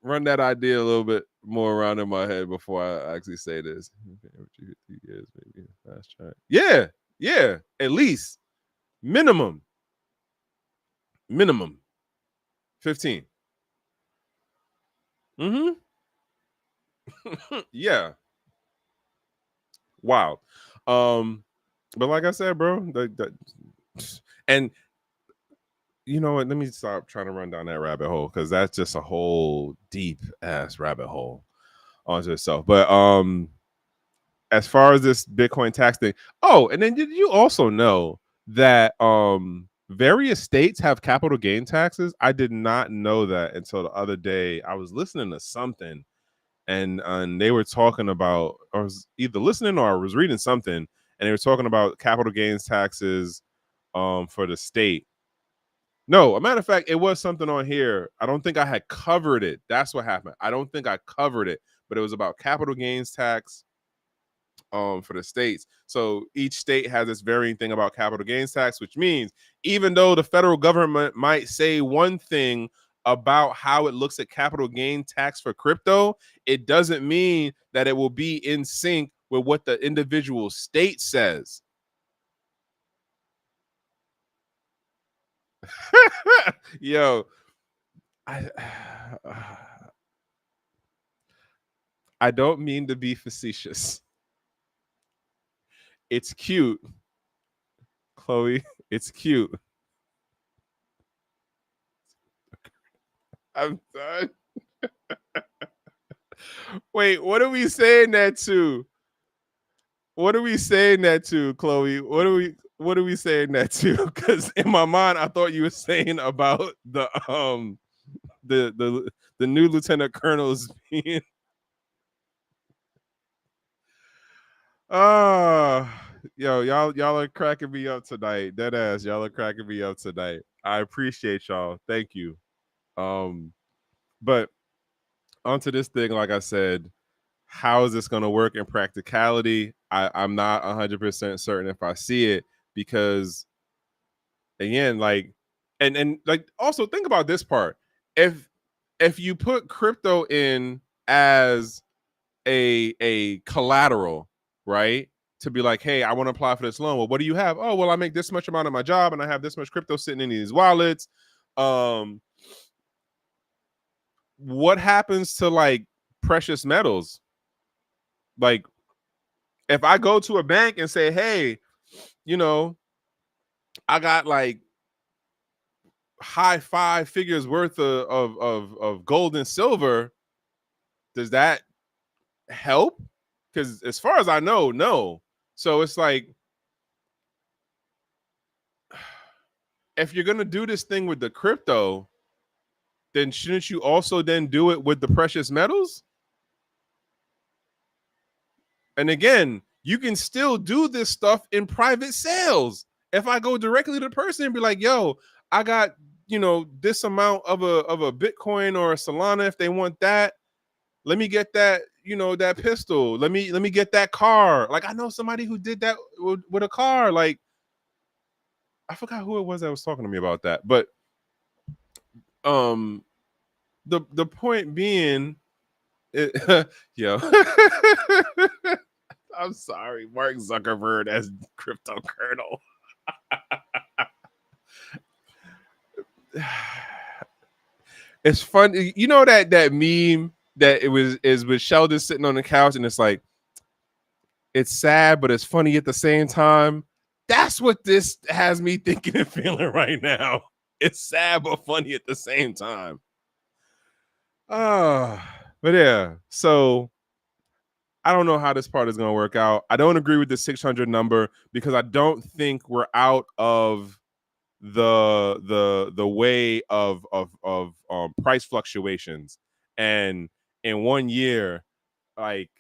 run that idea a little bit more around in my head before I actually say this. Fast track. Yeah, at least minimum 15. Mm-hmm. Yeah. Wow. But like I said, bro, and you know what? Let me stop trying to run down that rabbit hole because that's just a whole deep ass rabbit hole onto itself. But as far as this Bitcoin tax thing, and then did you also know that various states have capital gain taxes? I did not know that until the other day. I was listening to something and they were talking about, or I was either listening or I was reading something, and they were talking about capital gains taxes for the state. No, a matter of fact, it was something on here. I don't think I had covered it. That's what happened. I don't think I covered it, but it was about capital gains tax for the states. So each state has this varying thing about capital gains tax, which means even though the federal government might say one thing about how it looks at capital gain tax for crypto, it doesn't mean that it will be in sync with what the individual state says. Yo, I don't mean to be facetious. It's cute, Chloe. It's cute. I'm done. Wait, what are we saying that to? What are we saying that to, Chloe? What are we saying that to? Because in my mind, I thought you were saying about the new lieutenant colonels being y'all are cracking me up tonight. Dead ass, y'all are cracking me up tonight. I appreciate y'all. Thank you. But onto this thing, like I said, how is this going to work in practicality? I'm not 100% certain if I see it, because again, like, and like, also think about this part. If you put crypto in as a collateral, right? To be like, hey, I want to apply for this loan. Well, what do you have? Oh, well, I make this much amount of my job and I have this much crypto sitting in these wallets. What happens to like precious metals? Like, if I go to a bank and say, hey, I got like high 5 figures worth of gold and silver, does that help? Because as far as I know, no. So it's like, if you're gonna do this thing with the crypto, then shouldn't you also then do it with the precious metals? And again, you can still do this stuff in private sales. If I go directly to the person and be like, yo, I got, this amount of a Bitcoin or a Solana, if they want that, let me get that, that pistol. Let me get that car. Like, I know somebody who did that with a car. Like, I forgot who it was that was talking to me about that. But the point being, yo, I'm sorry, Mark Zuckerberg as crypto colonel. It's fun. You know that meme that is with Sheldon sitting on the couch and it's like, it's sad, but it's funny at the same time. That's what this has me thinking and feeling right now. It's sad but funny at the same time. But yeah, so I don't know how this part is going to work out. I don't agree with the 600 number because I don't think we're out of the way of price fluctuations. And in 1 year, like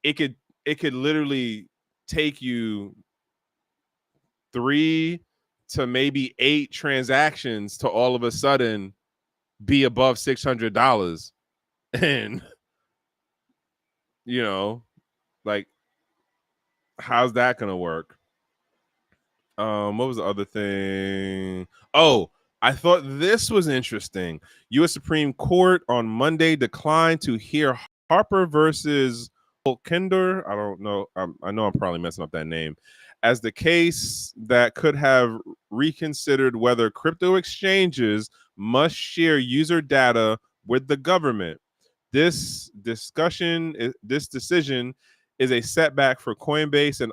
it could literally take you 3 to maybe 8 transactions to all of a sudden be above $600. And you know, like, how's that gonna work? What was the other thing? Oh, I thought this was interesting. U.S. Supreme Court on Monday declined to hear Harper versus Kinder. I don't know. I know I'm probably messing up that name. As the case that could have reconsidered whether crypto exchanges must share user data with the government. This decision is a setback for Coinbase and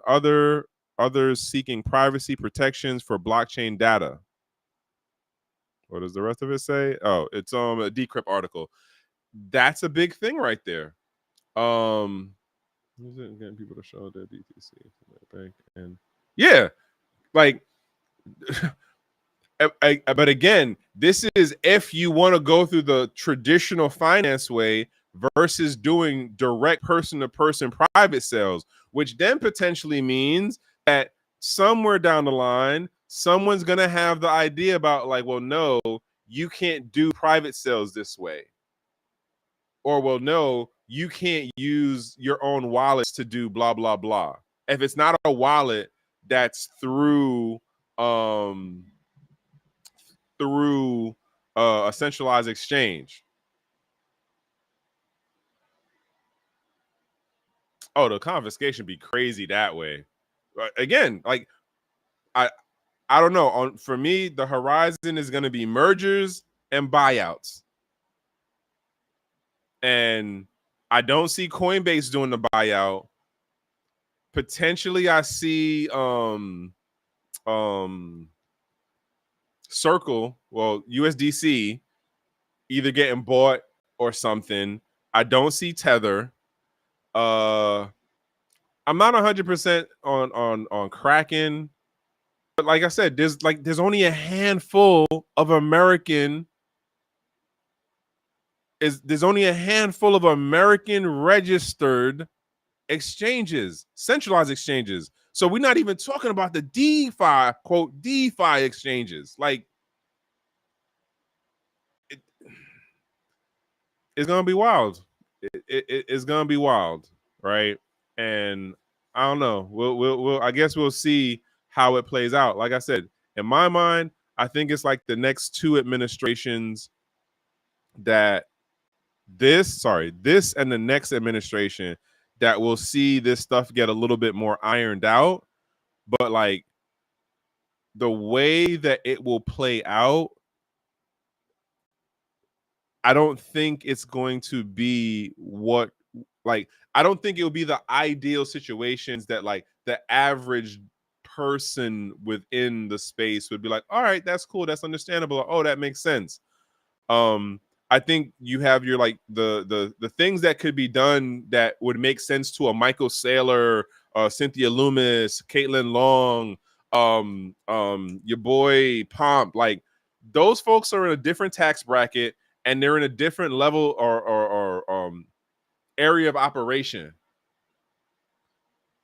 others seeking privacy protections for blockchain data. What does the rest of it say? Oh, it's a Decrypt article. That's a big thing right there. Getting people to show their BTC bank and yeah, like but again, this is if you want to go through the traditional finance way versus doing direct person-to-person private sales, which then potentially means that somewhere down the line, someone's going to have the idea about like, well, no, you can't do private sales this way. Or, well, no, you can't use your own wallets to do blah, blah, blah. If it's not a wallet that's through a centralized exchange. Oh, the confiscation be crazy that way. Again, like I don't know. For me, the horizon is going to be mergers and buyouts, and I don't see Coinbase doing the buyout. Potentially, I see Circle, well, USDC, either getting bought or something. I don't see Tether. I'm not 100% on Kraken, but like I said, there's only a handful of American registered exchanges, centralized exchanges. So we're not even talking about the DeFi, quote, DeFi exchanges. Like it's gonna be wild. It's gonna be wild, right? And I don't know. We'll I guess we'll see how it plays out. Like I said, in my mind, I think it's like the next 2 administrations that this and the next administration that will see this stuff get a little bit more ironed out. But like the way that it will play out, I don't think it's going to be what like I don't think it'll be the ideal situations that like the average person within the space would be like, all right, that's cool, that's understandable. Or, oh, that makes sense. I think you have your like the things that could be done that would make sense to a Michael Saylor, Cynthia Loomis, Caitlin Long, your boy Pomp. Like those folks are in a different tax bracket and they're in a different level or area of operation.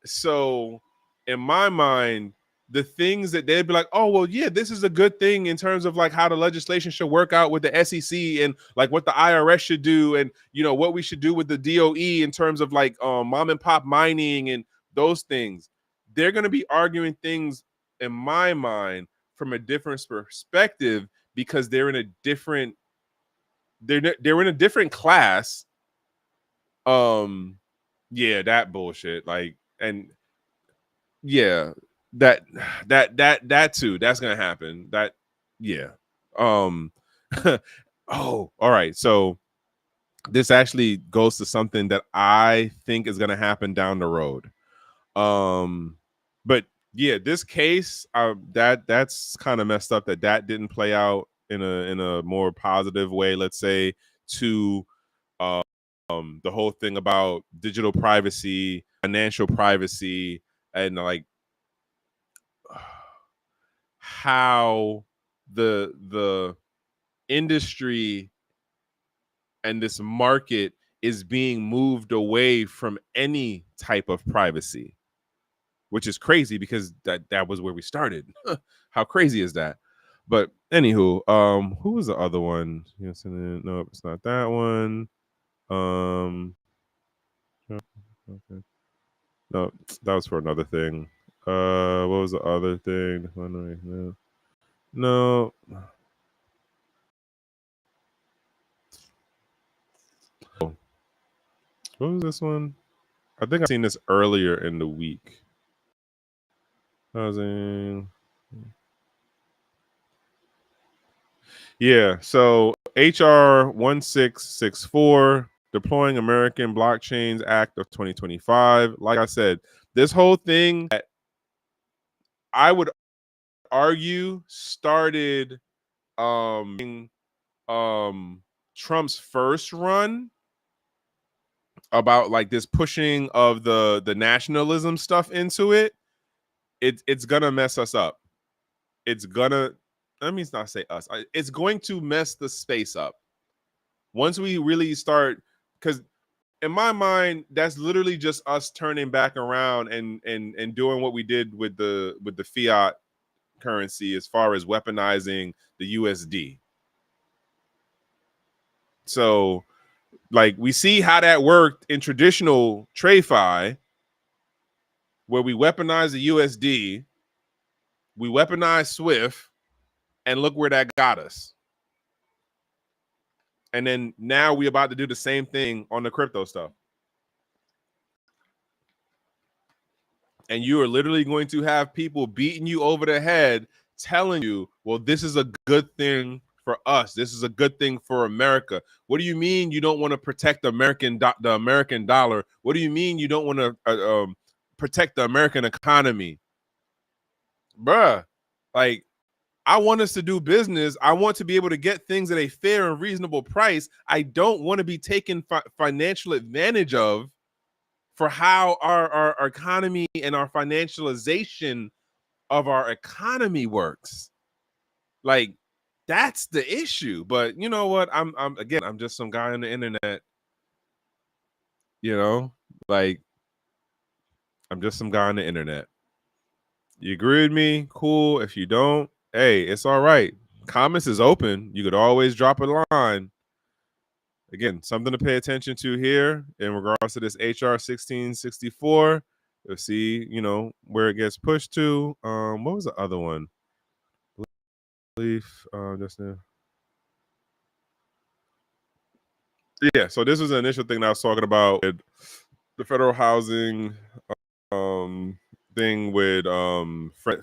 So in my mind, the things that they'd be like, oh, well, yeah, this is a good thing in terms of like how the legislation should work out with the SEC and like what the IRS should do and, you know, what we should do with the DOE in terms of like mom and pop mining and those things. They're going to be arguing things in my mind from a different perspective because they're in a different class. Yeah, that bullshit. Like, and yeah, that too. That's gonna happen. That yeah. Um oh, all right. So this actually goes to something that I think is gonna happen down the road. But yeah, this case, that's kind of messed up that didn't play out in a more positive way. Let's say to the whole thing about digital privacy, financial privacy, and like how the industry and this market is being moved away from any type of privacy, which is crazy because that was where we started. How crazy is that? But anywho, who was the other one? Yes, no, it's not that one. Okay. No, that was for another thing. What was the other thing? No. What was this one? I think I've seen this earlier in the week. Housing. Yeah, so HR 1664, Deploying American Blockchains Act of 2025. Like I said, this whole thing, I would argue, started Trump's first run about like this pushing of the nationalism stuff into it. It's gonna mess us up. It's gonna, let me not say us. It's going to mess the space up once we really start, because in my mind, that's literally just us turning back around and doing what we did with the fiat currency as far as weaponizing the USD. So, like, we see how that worked in traditional TradFi, where we weaponize the USD, we weaponize Swift, and look where that got us. And then now we're about to do the same thing on the crypto stuff. And you are literally going to have people beating you over the head, telling you, well, this is a good thing for us. This is a good thing for America. What do you mean you don't want to protect the American dollar? What do you mean you don't want to protect the American economy? Bruh, like, I want us to do business. I want to be able to get things at a fair and reasonable price. I don't want to be taken financial advantage of for how our economy and our financialization of our economy works. Like, that's the issue. But you know what? I'm just some guy on the internet. You know, like, I'm just some guy on the internet. You agree with me? Cool. If you don't, hey, it's all right. Comments is open. You could always drop a line. Again, something to pay attention to here in regards to this HR 1664. You'll see, where it gets pushed to. What was the other one? Belief, just now. Yeah, so this was the initial thing that I was talking about with the federal housing thing with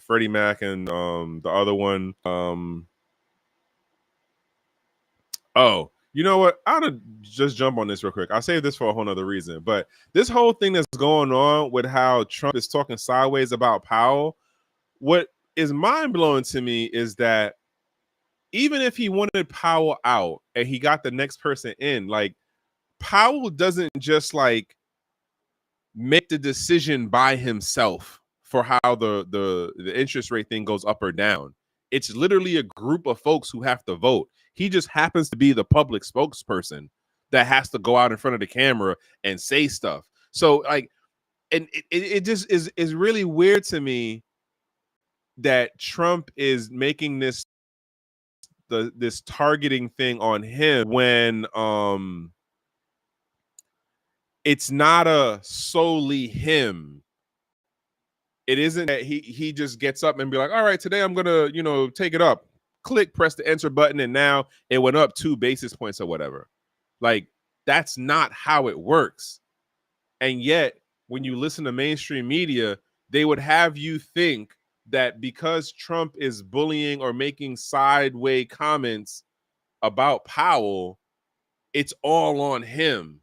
Freddie Mac and the other one. Oh, you know what? I'll just jump on this real quick. I'll save this for a whole nother reason. But this whole thing that's going on with how Trump is talking sideways about Powell, what is mind blowing to me is that even if he wanted Powell out and he got the next person in, like, Powell doesn't just like make the decision by himself for how the interest rate thing goes up or down. It's literally a group of folks who have to vote. He just happens to be the public spokesperson that has to go out in front of the camera and say stuff. So like, and it just is really weird to me that Trump is making this targeting thing on him when it's not a solely him. It isn't that he just gets up and be like, all right, today I'm gonna, take it up. Click, press the enter button, and now it went up 2 basis points or whatever. Like, that's not how it works. And yet, when you listen to mainstream media, they would have you think that because Trump is bullying or making sideways comments about Powell, it's all on him.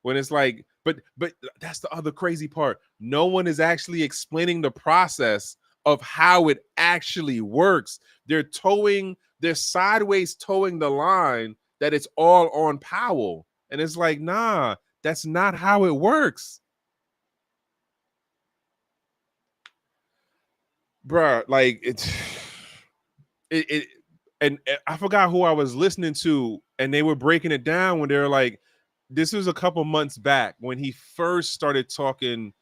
When it's like, but that's the other crazy part. No one is actually explaining the process of how it actually works. They're sideways towing the line that it's all on Powell. And it's like, nah, that's not how it works. Bruh, like it and I forgot who I was listening to, and they were breaking it down when they were like, this was a couple months back when he first started talking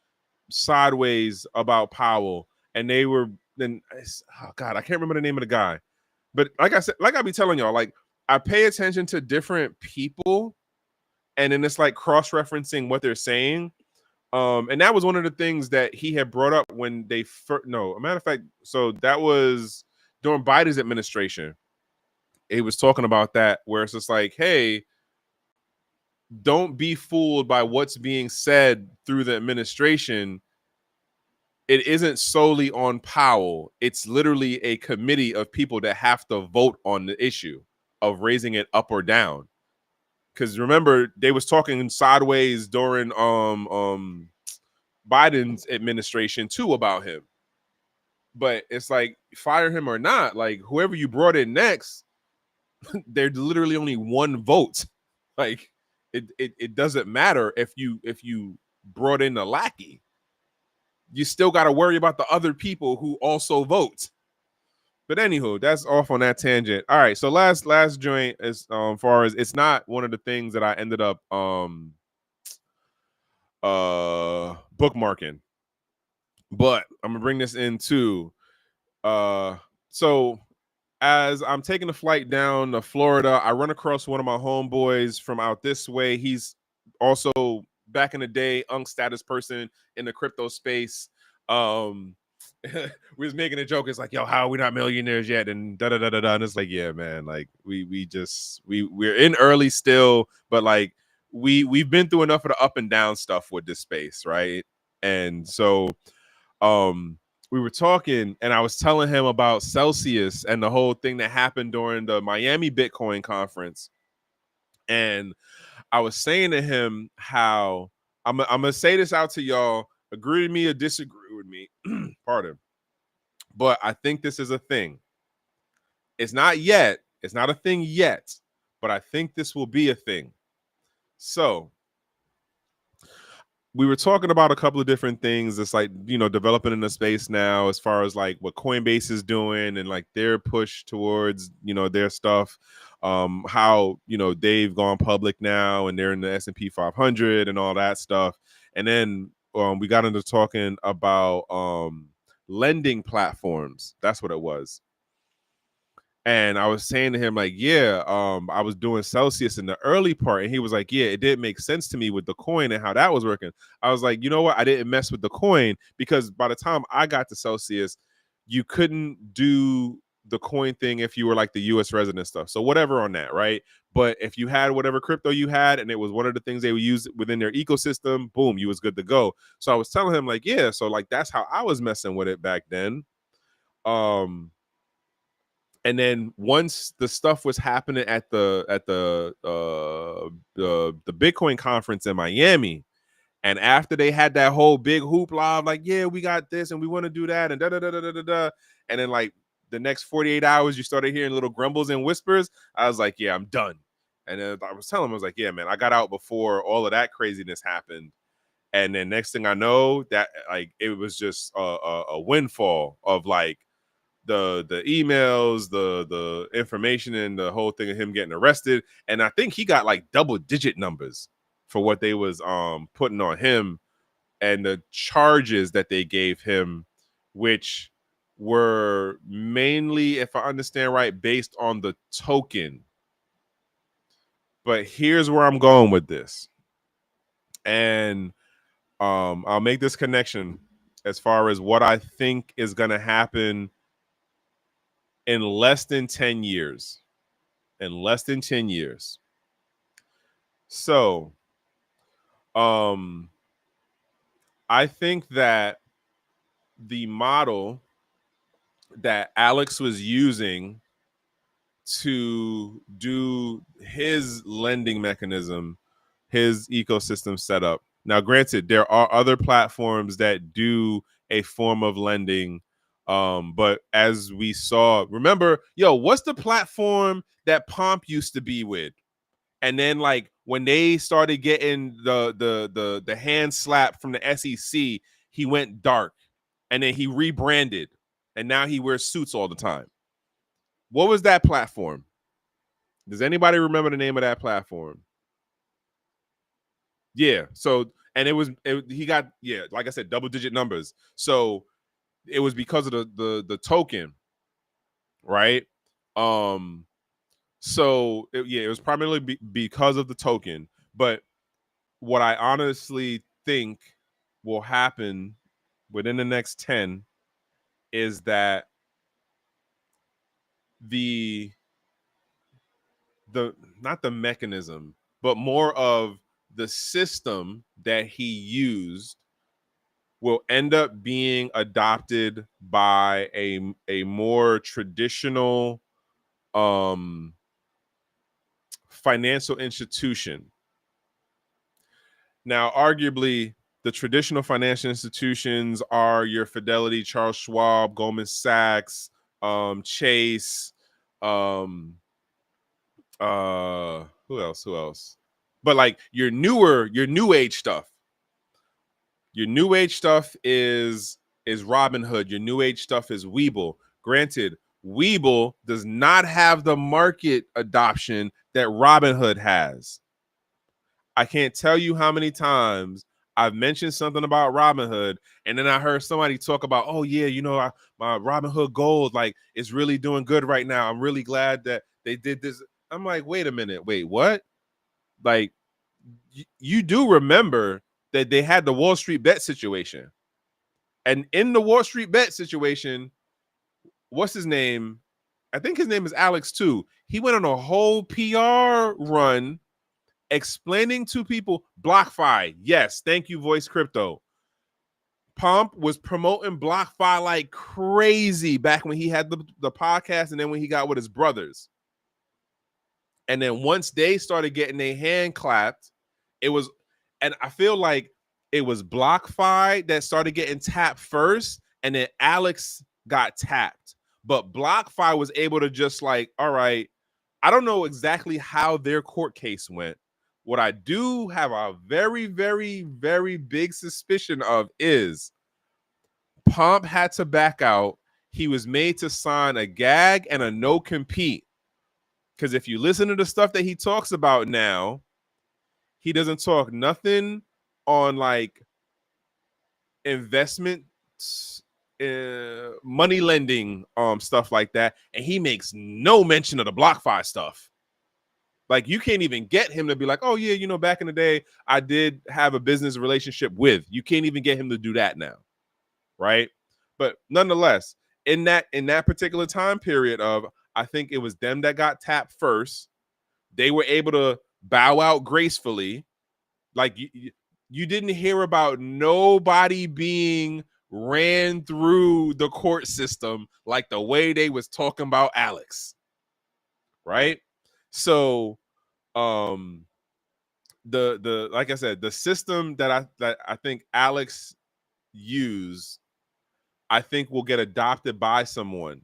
sideways about Powell, and they were then, oh God, I can't remember the name of the guy, but like I said, like I be telling y'all, like I pay attention to different people, and then it's like cross-referencing what they're saying. And that was one of the things that he had brought up when they first, no, a matter of fact, so that was during Biden's administration. He was talking about that, where it's just like, hey, don't be fooled by what's being said through the administration. It isn't solely on Powell. It's literally a committee of people that have to vote on the issue of raising it up or down. Because remember, they was talking sideways during Biden's administration too about him. But it's like, fire him or not, like whoever you brought in next, there's literally only one vote. Like it doesn't matter if you brought in a lackey. You still got to worry about the other people who also vote. But anywho, that's off on that tangent. All right, so last joint is far as it's not one of the things that I ended up bookmarking, but I'm gonna bring this into so as I'm taking a flight down to Florida, I run across one of my homeboys from out this way. He's also back in the day, status person in the crypto space. We was making a joke. It's like, yo, how are we not millionaires yet? And da da da da da. And it's like, yeah, man, like we're in early still, but like we've been through enough of the up and down stuff with this space, right? And so we were talking, and I was telling him about Celsius and the whole thing that happened during the Miami Bitcoin conference. And I was saying to him how I'm gonna say this out to y'all. Agree with me or disagree with me. Pardon. But I think this is a thing. It's not yet. It's not a thing yet. But I think this will be a thing. So we were talking about a couple of different things that's like, developing in the space now, as far as like what Coinbase is doing and like their push towards, their stuff, how, they've gone public now and they're in the S&P 500 and all that stuff. And then we got into talking about lending platforms. That's what it was. And I was saying to him, like, yeah, I was doing Celsius in the early part. And he was like, yeah, it didn't make sense to me with the coin and how that was working. I was like, you know what? I didn't mess with the coin because by the time I got to Celsius, you couldn't do the coin thing if you were like the US resident stuff. So whatever on that, right? But if you had whatever crypto you had and it was one of the things they would use within their ecosystem, boom, you was good to go. So I was telling him, like, yeah, so like that's how I was messing with it back then. And then once the stuff was happening at the Bitcoin conference in Miami, and after they had that whole big hoopla of like, yeah, we got this and we want to do that and da da da da da da, and then like the next 48 hours, you started hearing little grumbles and whispers. I was like, yeah, I'm done. And then I was telling him, I was like, yeah, man, I got out before all of that craziness happened. And then next thing I know, that like it was just a windfall of like the emails, the information, and the whole thing of him getting arrested. And I think he got like double-digit numbers for what they was putting on him and the charges that they gave him, which were mainly, if I understand right, based on the token. But here's where I'm going with this. And I'll make this connection as far as what I think is going to happen in less than 10 years. In less than 10 years. So, I think that the model that Alex was using to do his lending mechanism, his ecosystem setup. Now, granted, there are other platforms that do a form of lending But as we saw, remember, what's the platform that Pomp used to be with? And then like when they started getting the hand slap from the SEC, he went dark, and then he rebranded, and now he wears suits all the time. What was that platform? Does anybody remember the name of that platform? Yeah. So, and he got, like I said, double-digit numbers. So it was because of the token, right? So it was primarily because of the token. But what I honestly think will happen within the next 10 is that the not the mechanism, but more of the system that he used will end up being adopted by a more traditional financial institution. Now, arguably, the traditional financial institutions are your Fidelity, Charles Schwab, Goldman Sachs, Chase, who else? But like your new age stuff. Your new age stuff is Robinhood. Your new age stuff is Webull. Granted, Webull does not have the market adoption that Robinhood has. I can't tell you how many times I've mentioned something about Robinhood, and then I heard somebody talk about, oh yeah, my Robinhood Gold like is really doing good right now. I'm really glad that they did this. I'm like, wait a minute, wait, what? Like, you do remember that they had the Wall Street bet situation, and in the Wall Street bet situation, what's his name? I think his name is Alex too. He went on a whole PR run explaining to people BlockFi. Yes, thank you, Voice Crypto. Pomp was promoting BlockFi like crazy back when he had the podcast, and then when he got with his brothers. And then once they started getting their hand clapped, it was, and I feel like it was BlockFi that started getting tapped first, and then Alex got tapped. But BlockFi was able to just like, all right, I don't know exactly how their court case went. What I do have a very, very, very big suspicion of is Pomp had to back out. He was made to sign a gag and a no compete. Because if you listen to the stuff that he talks about now, he doesn't talk nothing on like investment, money lending, stuff like that. And he makes no mention of the BlockFi stuff. Like, you can't even get him to be like, oh yeah, back in the day, I did have a business relationship with. You can't even get him to do that now, right? But nonetheless, in that particular time period of, I think it was them that got tapped first. They were able to bow out gracefully. Like, you didn't hear about nobody being ran through the court system like the way they was talking about Alex, right? So the like I said, the system that I think Alex used, I think will get adopted by someone.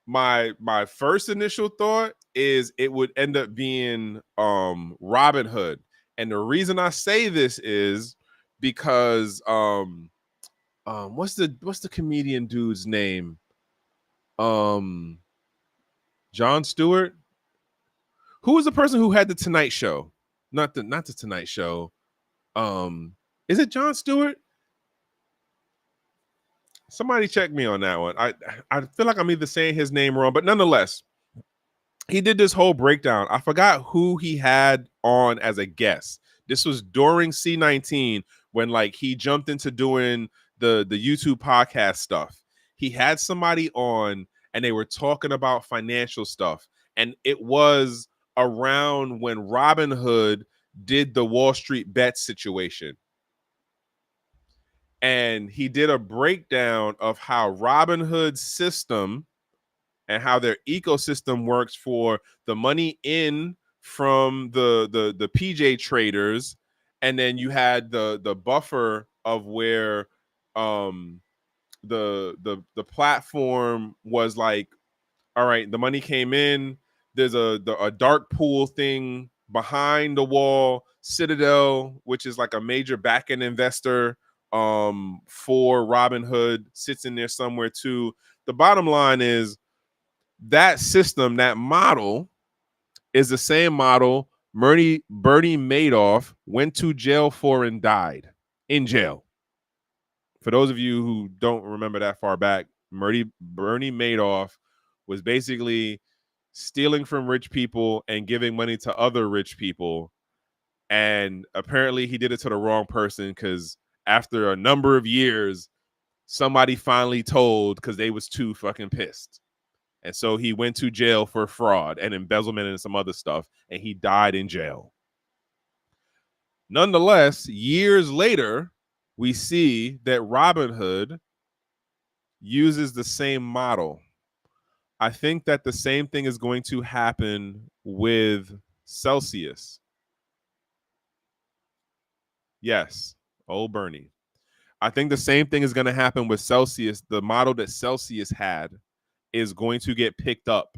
My first initial thought is it would end up being Robinhood. And the reason I say this is because what's the comedian dude's name? Jon Stewart. Who was the person who had the Tonight Show? Not the Tonight Show. Is it Jon Stewart? Somebody check me on that one. I feel like I'm either saying his name wrong, but nonetheless, he did this whole breakdown. I forgot who he had on as a guest. This was during C19 when like he jumped into doing the YouTube podcast stuff. He had somebody on and they were talking about financial stuff. And it was around when Robinhood did the Wall Street bet situation. And he did a breakdown of how Robinhood's system and how their ecosystem works for the money in from the PJ traders, and then you had the buffer of where the platform was like, all right, the money came in. There's a dark pool thing behind the wall. Citadel, which is like a major back-end investor for Robinhood, sits in there somewhere too. The bottom line is that system, that model, is the same model Bernie Madoff went to jail for and died in jail. For those of you who don't remember that far back, Bernie Madoff was basically stealing from rich people and giving money to other rich people. And apparently he did it to the wrong person, because after a number of years, somebody finally told, because they was too fucking pissed. And so he went to jail for fraud and embezzlement and some other stuff, and he died in jail. Nonetheless, years later, we see that Robinhood uses the same model. I think that the same thing is going to happen with Celsius. Yes, old Bernie. I think the same thing is going to happen with Celsius. The model that Celsius had is going to get picked up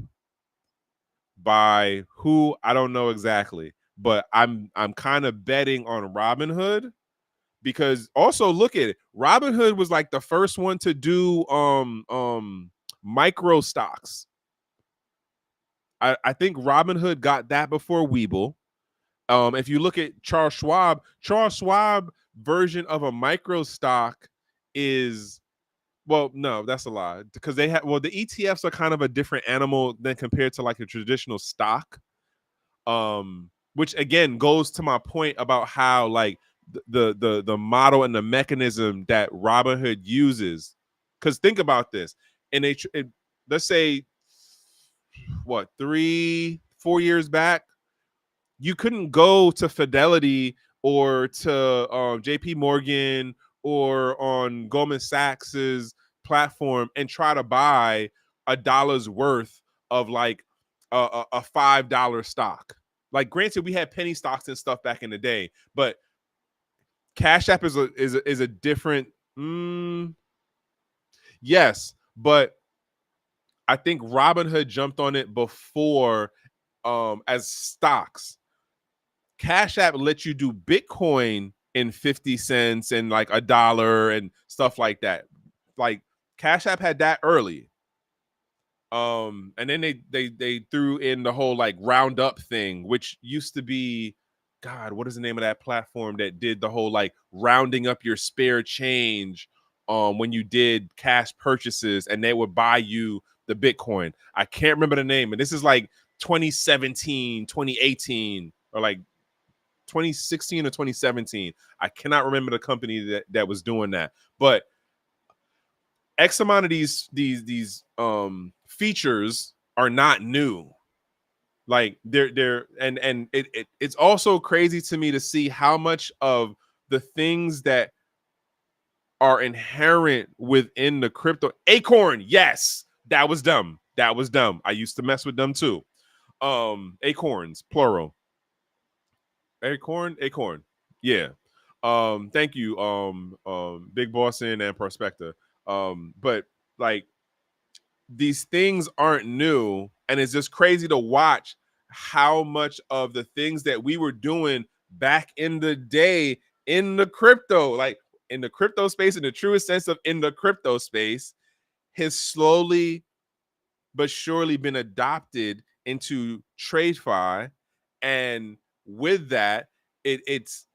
by who, I don't know exactly, but I'm kind of betting on Robinhood, because also look at it. Robinhood was like the first one to do micro stocks. I think Robinhood got that before Webull. If you look at Charles Schwab version of a micro stock is, well, no, that's a lie, because they have, well, the ETFs are kind of a different animal than compared to like a traditional stock. Which again goes to my point about how like the model and the mechanism that Robinhood uses. Because think about this, and let's say what, 3-4 years back, you couldn't go to Fidelity or to JP Morgan or on Goldman Sachs's platform and try to buy $1 worth of like a $5 stock. Like, granted, we had penny stocks and stuff back in the day, but Cash App is a different. Yes, but I think Robinhood jumped on it before as stocks. Cash App lets you do Bitcoin in 50 cents and like $1 and stuff like that. Like, Cash App had that early. And then they threw in the whole like roundup thing, which used to be, God, what is the name of that platform that did the whole like rounding up your spare change when you did cash purchases, and they would buy you the Bitcoin. I can't remember the name, and this is like 2017, 2018, or like 2016 or 2017. I cannot remember the company that was doing that, but X amount of these features are not new. Like, they're and it's also crazy to me to see how much of the things that are inherent within the crypto. Acorn, yes, that was dumb. That was dumb. I used to mess with them too. Acorns, plural. Acorn. Yeah. Thank you, Big Bossin and Prospector. But like, these things aren't new, and it's just crazy to watch how much of the things that we were doing back in the day in the crypto, like in the crypto space, in the truest sense of in the crypto space, has slowly but surely been adopted into TradFi. And with that, it's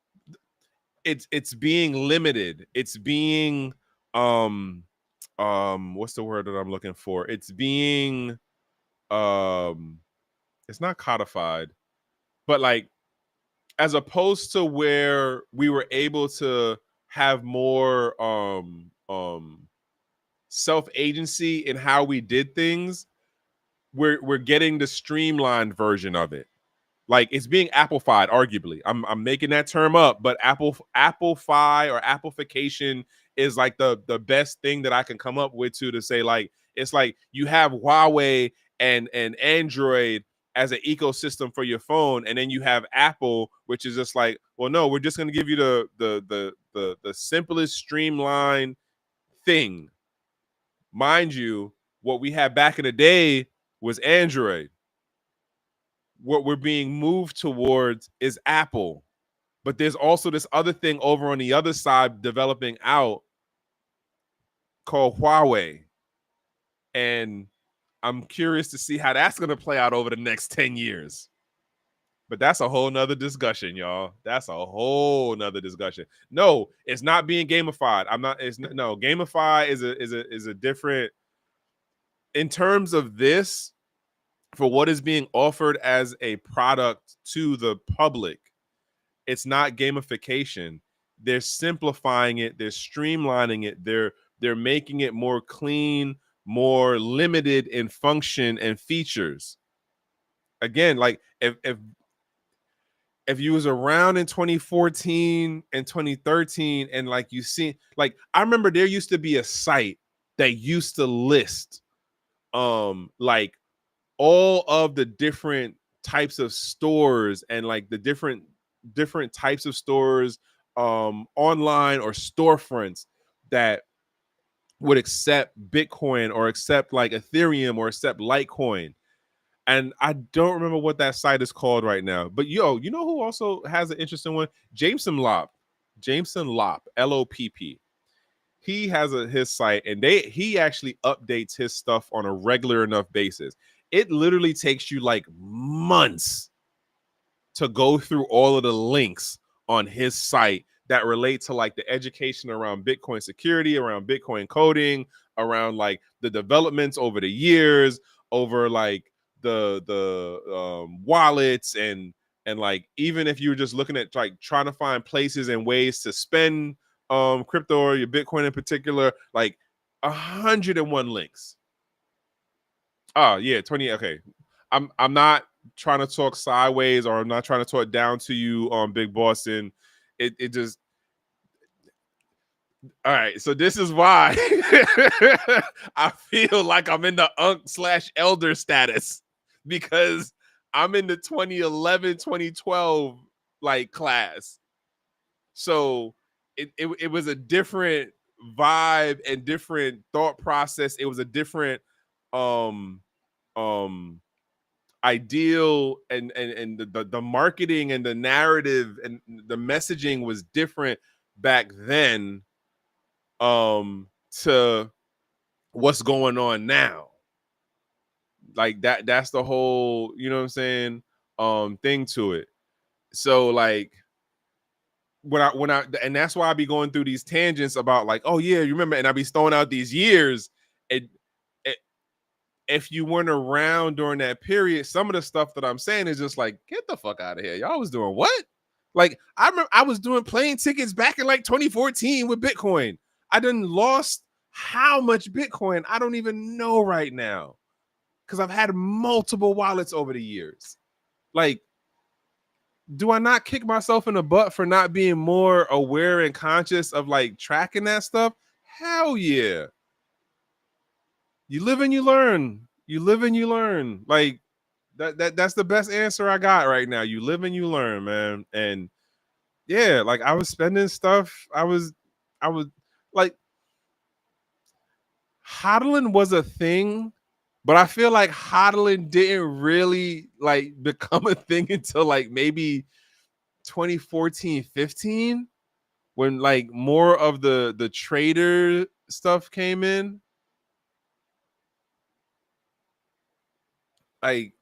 being limited. It's being what's the word that I'm looking for? It's being it's not codified, but like, as opposed to where we were able to have more self agency in how we did things, we're getting the streamlined version of it. Like, it's being Apple-fied, arguably. I'm making that term up, but Apple-fi or Appleification is like the best thing that I can come up with to say, like, it's like you have Huawei and Android as an ecosystem for your phone, and then you have Apple, which is just like, well, no, we're just going to give you the simplest streamlined thing. mind you, what we had back in the day was Android. What we're being moved towards is Apple. But there's also this other thing over on the other side developing out called Huawei. And I'm curious to see how that's going to play out over the next 10 years. But that's a whole nother discussion, y'all. That's a whole nother discussion. No, it's not being gamified. No, gamify is a different, in terms of this, for what is being offered as a product to the public. It's not gamification. They're simplifying it, they're streamlining it, they're making it more clean, more limited in function and features. Again, like if you was around in 2014 and 2013 and like you see, like I remember there used to be a site that used to list like all of the different types of stores and like the different types of stores online or storefronts that would accept Bitcoin or accept like Ethereum or accept Litecoin. And I don't remember what that site is called right now. But you know who also has an interesting one? Jameson Lopp, Lopp. He has his site, and he actually updates his stuff on a regular enough basis. It literally takes you like months to go through all of the links on his site that relate to like the education around Bitcoin security, around Bitcoin coding, around like the developments over the years, over like the wallets and like even if you're just looking at like trying to find places and ways to spend crypto or your Bitcoin in particular, like 101 links. Oh yeah, 20. Okay, I'm not trying to talk sideways or I'm not trying to talk down to you on Big Boston. It just all right. So this is why I feel like I'm in the unk/elder status because I'm in the 2011, 2012 like class. So it was a different vibe and different thought process. It was a different um um ideal and the marketing and the narrative and the messaging was different back then to what's going on now. Like that's the whole, you know what I'm saying, thing to it. So like when I and that's why I be going through these tangents about like, oh yeah, you remember, and I be throwing out these years. It if you weren't around during that period, some of the stuff that I'm saying is just like, get the fuck out of here. Y'all was doing what? Like, I remember I was doing plane tickets back in like 2014 with Bitcoin. I done lost how much Bitcoin? I don't even know right now because I've had multiple wallets over the years. Like, do I not kick myself in the butt for not being more aware and conscious of like tracking that stuff? Hell yeah. You live and you learn. You live and you learn. Like that's the best answer I got right now. You live and you learn, man. And yeah, like I was spending stuff. I was like hodling was a thing, but I feel like hodling didn't really like become a thing until like maybe 2014, 15 when like more of the trader stuff came in. Like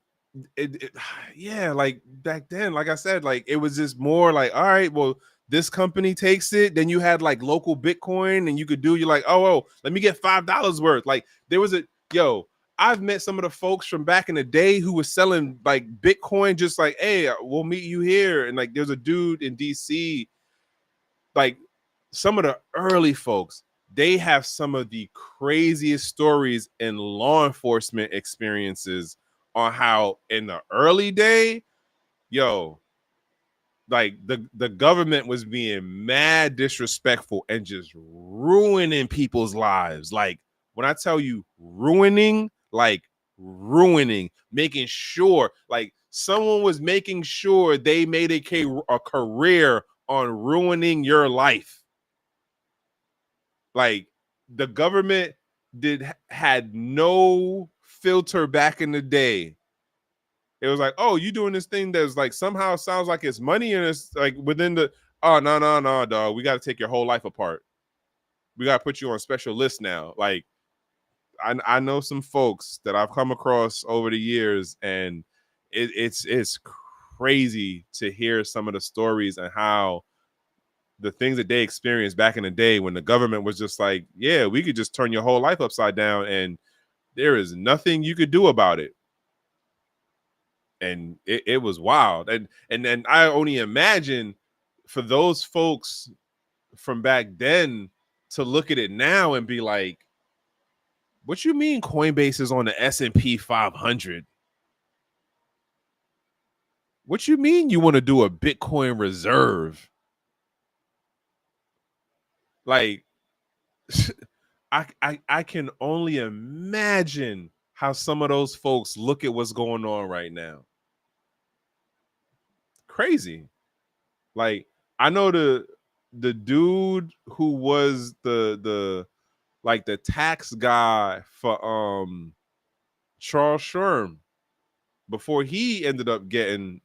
yeah, like back then, like I said, like it was just more like, all right, well, this company takes it. Then you had like local Bitcoin, and you could do. You're like, oh, let me get $5 worth. Like there was I've met some of the folks from back in the day who was selling like Bitcoin, just like, hey, we'll meet you here. And like, there's a dude in DC, like some of the early folks, they have some of the craziest stories in law enforcement experiences on how in the early day, like the government was being mad disrespectful and just ruining people's lives. Like when I tell you ruining, like ruining, making sure like someone was making sure they made a career on ruining your life. Like the government had no filter back in the day. It was like, oh, you doing this thing that's like somehow sounds like it's money and it's like within the no, dog. We got to take your whole life apart. We got to put you on special list now. Like I know some folks that I've come across over the years, and it's crazy to hear some of the stories and how the things that they experienced back in the day when the government was just like, yeah, we could just turn your whole life upside down and there is nothing you could do about it. And it was wild. And then I only imagine for those folks from back then to look at it now and be like, what you mean Coinbase is on the S&P 500? What you mean you want to do a Bitcoin reserve? Like, I can only imagine how some of those folks look at what's going on right now. Crazy. Like, I know the dude who was the like the tax guy for Charles Schwab before he ended up getting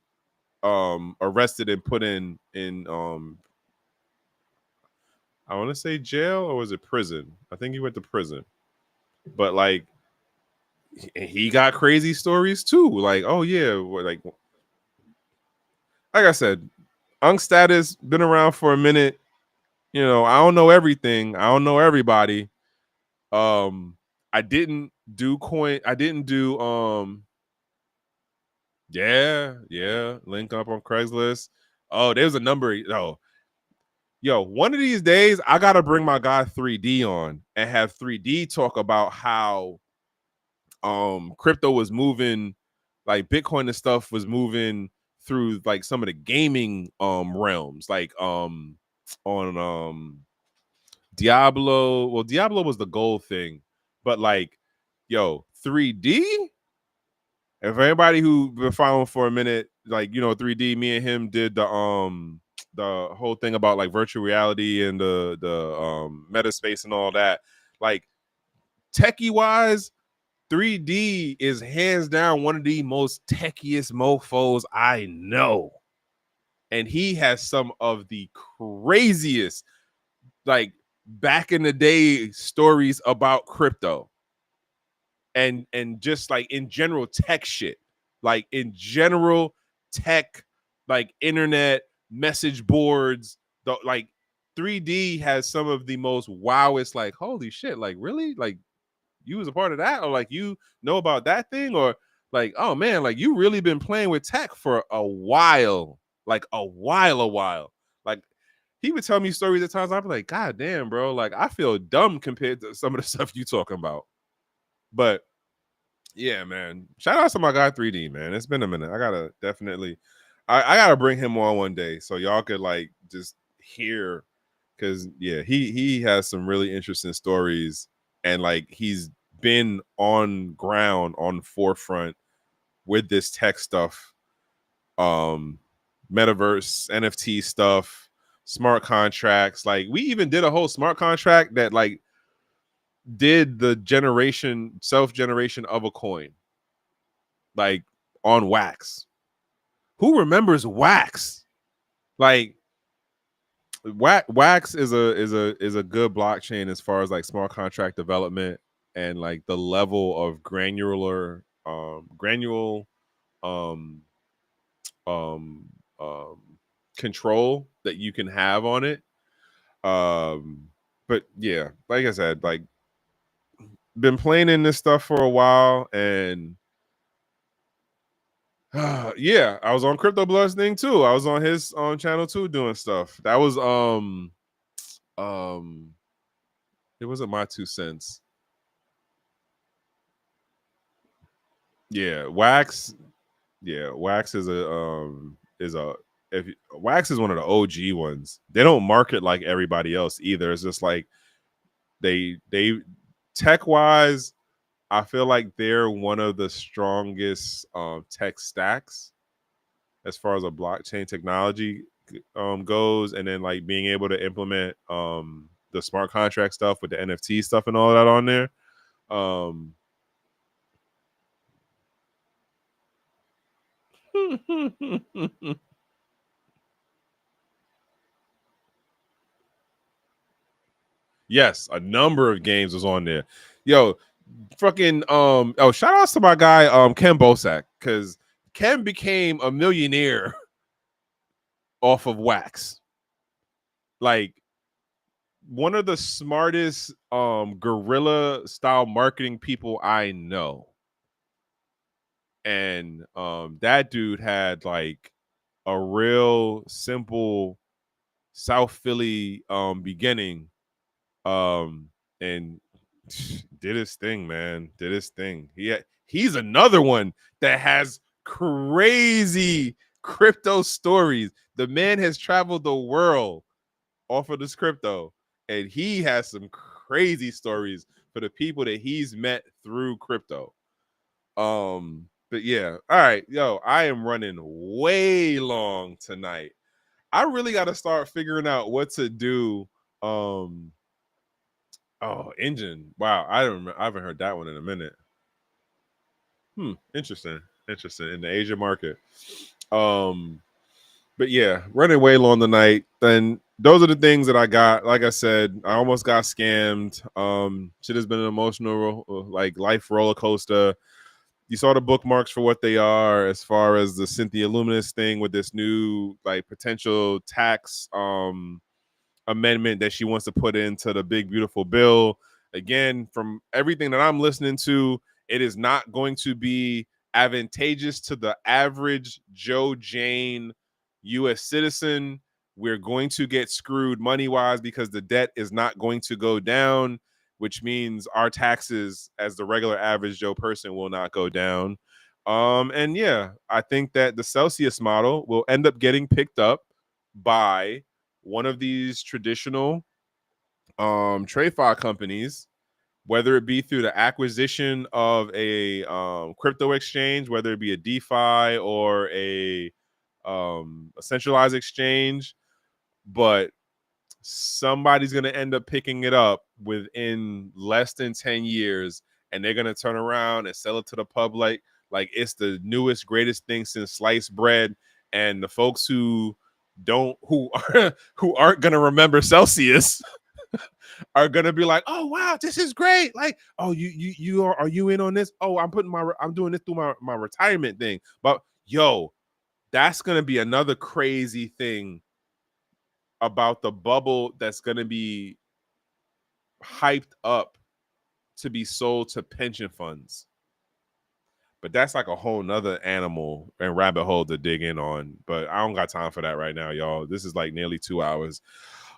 arrested and put in I want to say jail, or was it prison? I think he went to prison. But like he got crazy stories too. Like, oh yeah, like I said, Unk status been around for a minute. You know, I don't know everything. I don't know everybody. I didn't do coin. I didn't do yeah. Link up on Craigslist. Oh, there's a number. Oh, yo, one of these days I gotta bring my guy 3D on and have 3D talk about how crypto was moving, like Bitcoin and stuff was moving through like some of the gaming realms, like on Diablo. Well, Diablo was the gold thing, but like, yo, 3D. And for anybody who been following for a minute, like, you know, 3D, me and him did the whole thing about like virtual reality and the meta space and all that. Like, techie wise, 3D is hands down one of the most techiest mofos I know. And he has some of the craziest, like, back in the day stories about crypto and just like in general tech shit. Like in general tech, like internet message boards, like 3D has some of the most wowest, like, holy shit, like really? Like you was a part of that, or like you know about that thing, or like, oh man, like you really been playing with tech for a while, like a while. Like he would tell me stories at times. I'd be like, God damn, bro, like I feel dumb compared to some of the stuff you talking about. But yeah, man, shout out to my guy 3D, man. It's been a minute. I gotta definitely, I gotta bring him on one day so y'all could like just hear, because yeah, he has some really interesting stories, and like he's been on ground, on forefront with this tech stuff, metaverse, NFT stuff, smart contracts. Like we even did a whole smart contract that like did the self generation of a coin, like on Wax. Who remembers Wax? Like Wax is a good blockchain as far as like smart contract development and like the level of granule um um um control that you can have on it. But yeah, like I said, like been playing in this stuff for a while, and yeah, I was on Crypto Blood's thing too. I was on his channel too doing stuff. That was um it wasn't my 2 cents. Yeah, Wax. Yeah, Wax is a if Wax is one of the OG ones. They don't market like everybody else either. It's just like they tech wise, I feel like they're one of the strongest tech stacks as far as a blockchain technology goes, and then like being able to implement the smart contract stuff with the NFT stuff and all that on there. Um, yes, a number of games was on there. Yo, fucking oh, shout outs to my guy Ken Bosak, because Ken became a millionaire off of wax. Like one of the smartest guerrilla style marketing people I know. And that dude had like a real simple South Philly beginning, um and did his thing, man. Did his thing. He's another one that has crazy crypto stories. The man has traveled the world off of this crypto, and he has some crazy stories for the people that he's met through crypto. But yeah, all right, yo, I am running way long tonight. I really got to start figuring out what to do. Oh, engine. Wow, I don't remember. I haven't heard that one in a minute. Interesting. Interesting in the Asia market. Um, but yeah, running way long tonight. And those are the things that I got. Like I said, I almost got scammed. Shit has been an emotional, like life roller coaster. You saw the bookmarks for what they are, as far as the Cynthia Luminous thing with this new like potential tax amendment that she wants to put into the big beautiful bill. Again, from everything that I'm listening to, it is not going to be advantageous to the average Joe Jane US citizen. We're going to get screwed money wise because the debt is not going to go down, which means our taxes as the regular average Joe person will not go down. And yeah, I think that the Celsius model will end up getting picked up by one of these traditional TradFi companies, whether it be through the acquisition of a crypto exchange, whether it be a DeFi or a centralized exchange, but somebody's going to end up picking it up within less than 10 years, and they're going to turn around and sell it to the public like it's the newest, greatest thing since sliced bread. And the folks who aren't going to remember Celsius are gonna be like, "Oh wow, this is great!" Like, "Oh, are you in on this? Oh, I'm doing this through my retirement thing." But yo, that's gonna be another crazy thing about the bubble that's gonna be hyped up to be sold to pension funds. But that's like a whole nother animal and rabbit hole to dig in on. But I don't got time for that right now, y'all. This is like nearly 2 hours.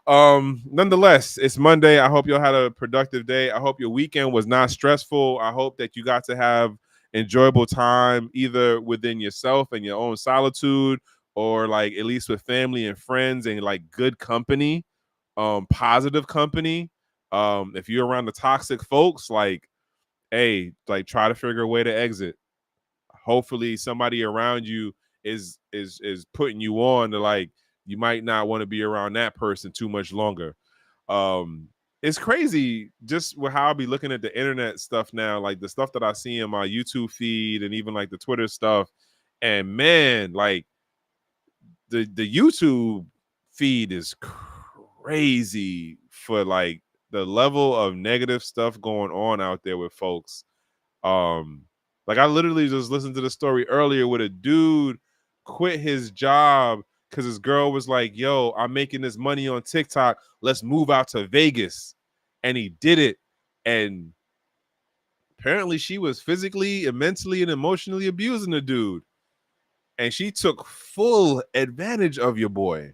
Nonetheless, it's Monday. I hope y'all had a productive day. I hope your weekend was not stressful. I hope that you got to have enjoyable time either within yourself and your own solitude, or like at least with family and friends and like good company, positive company. If you're around the toxic folks, like, hey, like try to figure a way to exit. Hopefully somebody around you is putting you on to, like, you might not want to be around that person too much longer. It's crazy just with how I'll be looking at the internet stuff now, like the stuff that I see in my YouTube feed and even like the Twitter stuff. And man, like the YouTube feed is crazy for like the level of negative stuff going on out there with folks. Like I literally just listened to the story earlier with a dude quit his job because his girl was like, "Yo, I'm making this money on TikTok. Let's move out to Vegas." And he did it. And apparently she was physically and mentally and emotionally abusing the dude. And she took full advantage of your boy.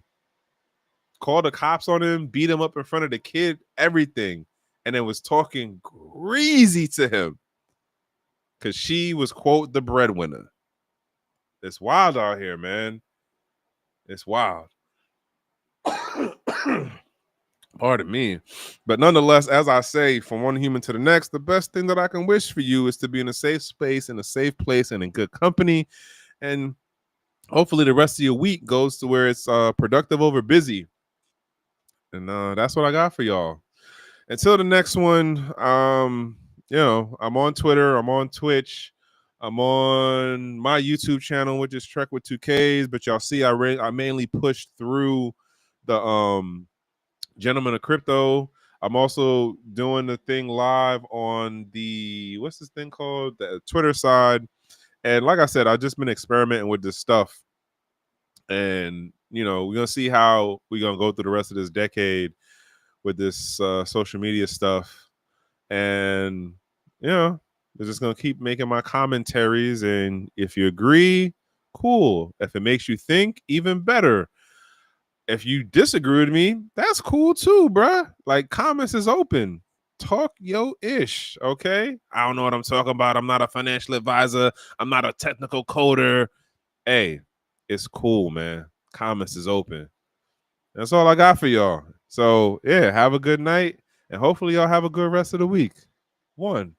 Called the cops on him, beat him up in front of the kid, everything. And then was talking crazy to him because she was, quote, the breadwinner. It's wild out here, man. It's wild. Pardon me. But nonetheless, as I say, from one human to the next, the best thing that I can wish for you is to be in a safe space, in a safe place, and in good company. And hopefully the rest of your week goes to where it's productive over busy. And that's what I got for y'all. Until the next one, I'm on Twitter, I'm on Twitch, I'm on my YouTube channel, which is Trek with 2Ks. But y'all see, I mainly pushed through the Gentleman of Crypto. I'm also doing the thing live on the what's this thing called, the Twitter side. And like I said, I've just been experimenting with this stuff, and we're gonna see how we're gonna go through the rest of this decade with this social media stuff. And we're just gonna keep making my commentaries, and if you agree, cool. If it makes you think, even better. If you disagree with me, that's cool too, bruh. Like, comments is open. Talk yo ish, okay? I don't know what I'm talking about. I'm not a financial advisor. I'm not a technical coder. Hey, it's cool, man. Comments is open. That's all I got for y'all. So yeah, have a good night, and hopefully y'all have a good rest of the week. One.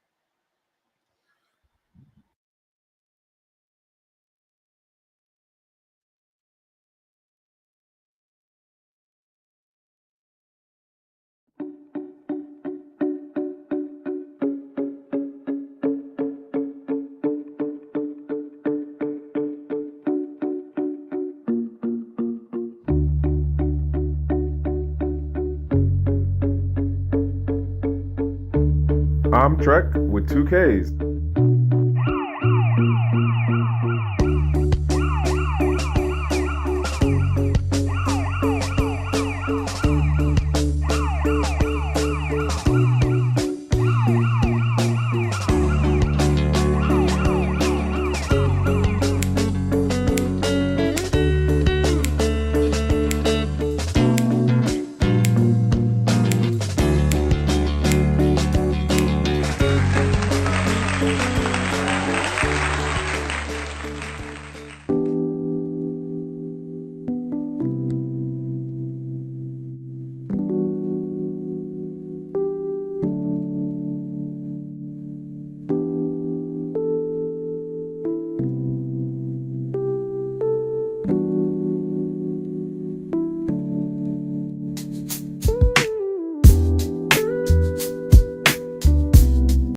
I'm Trek with 2Ks.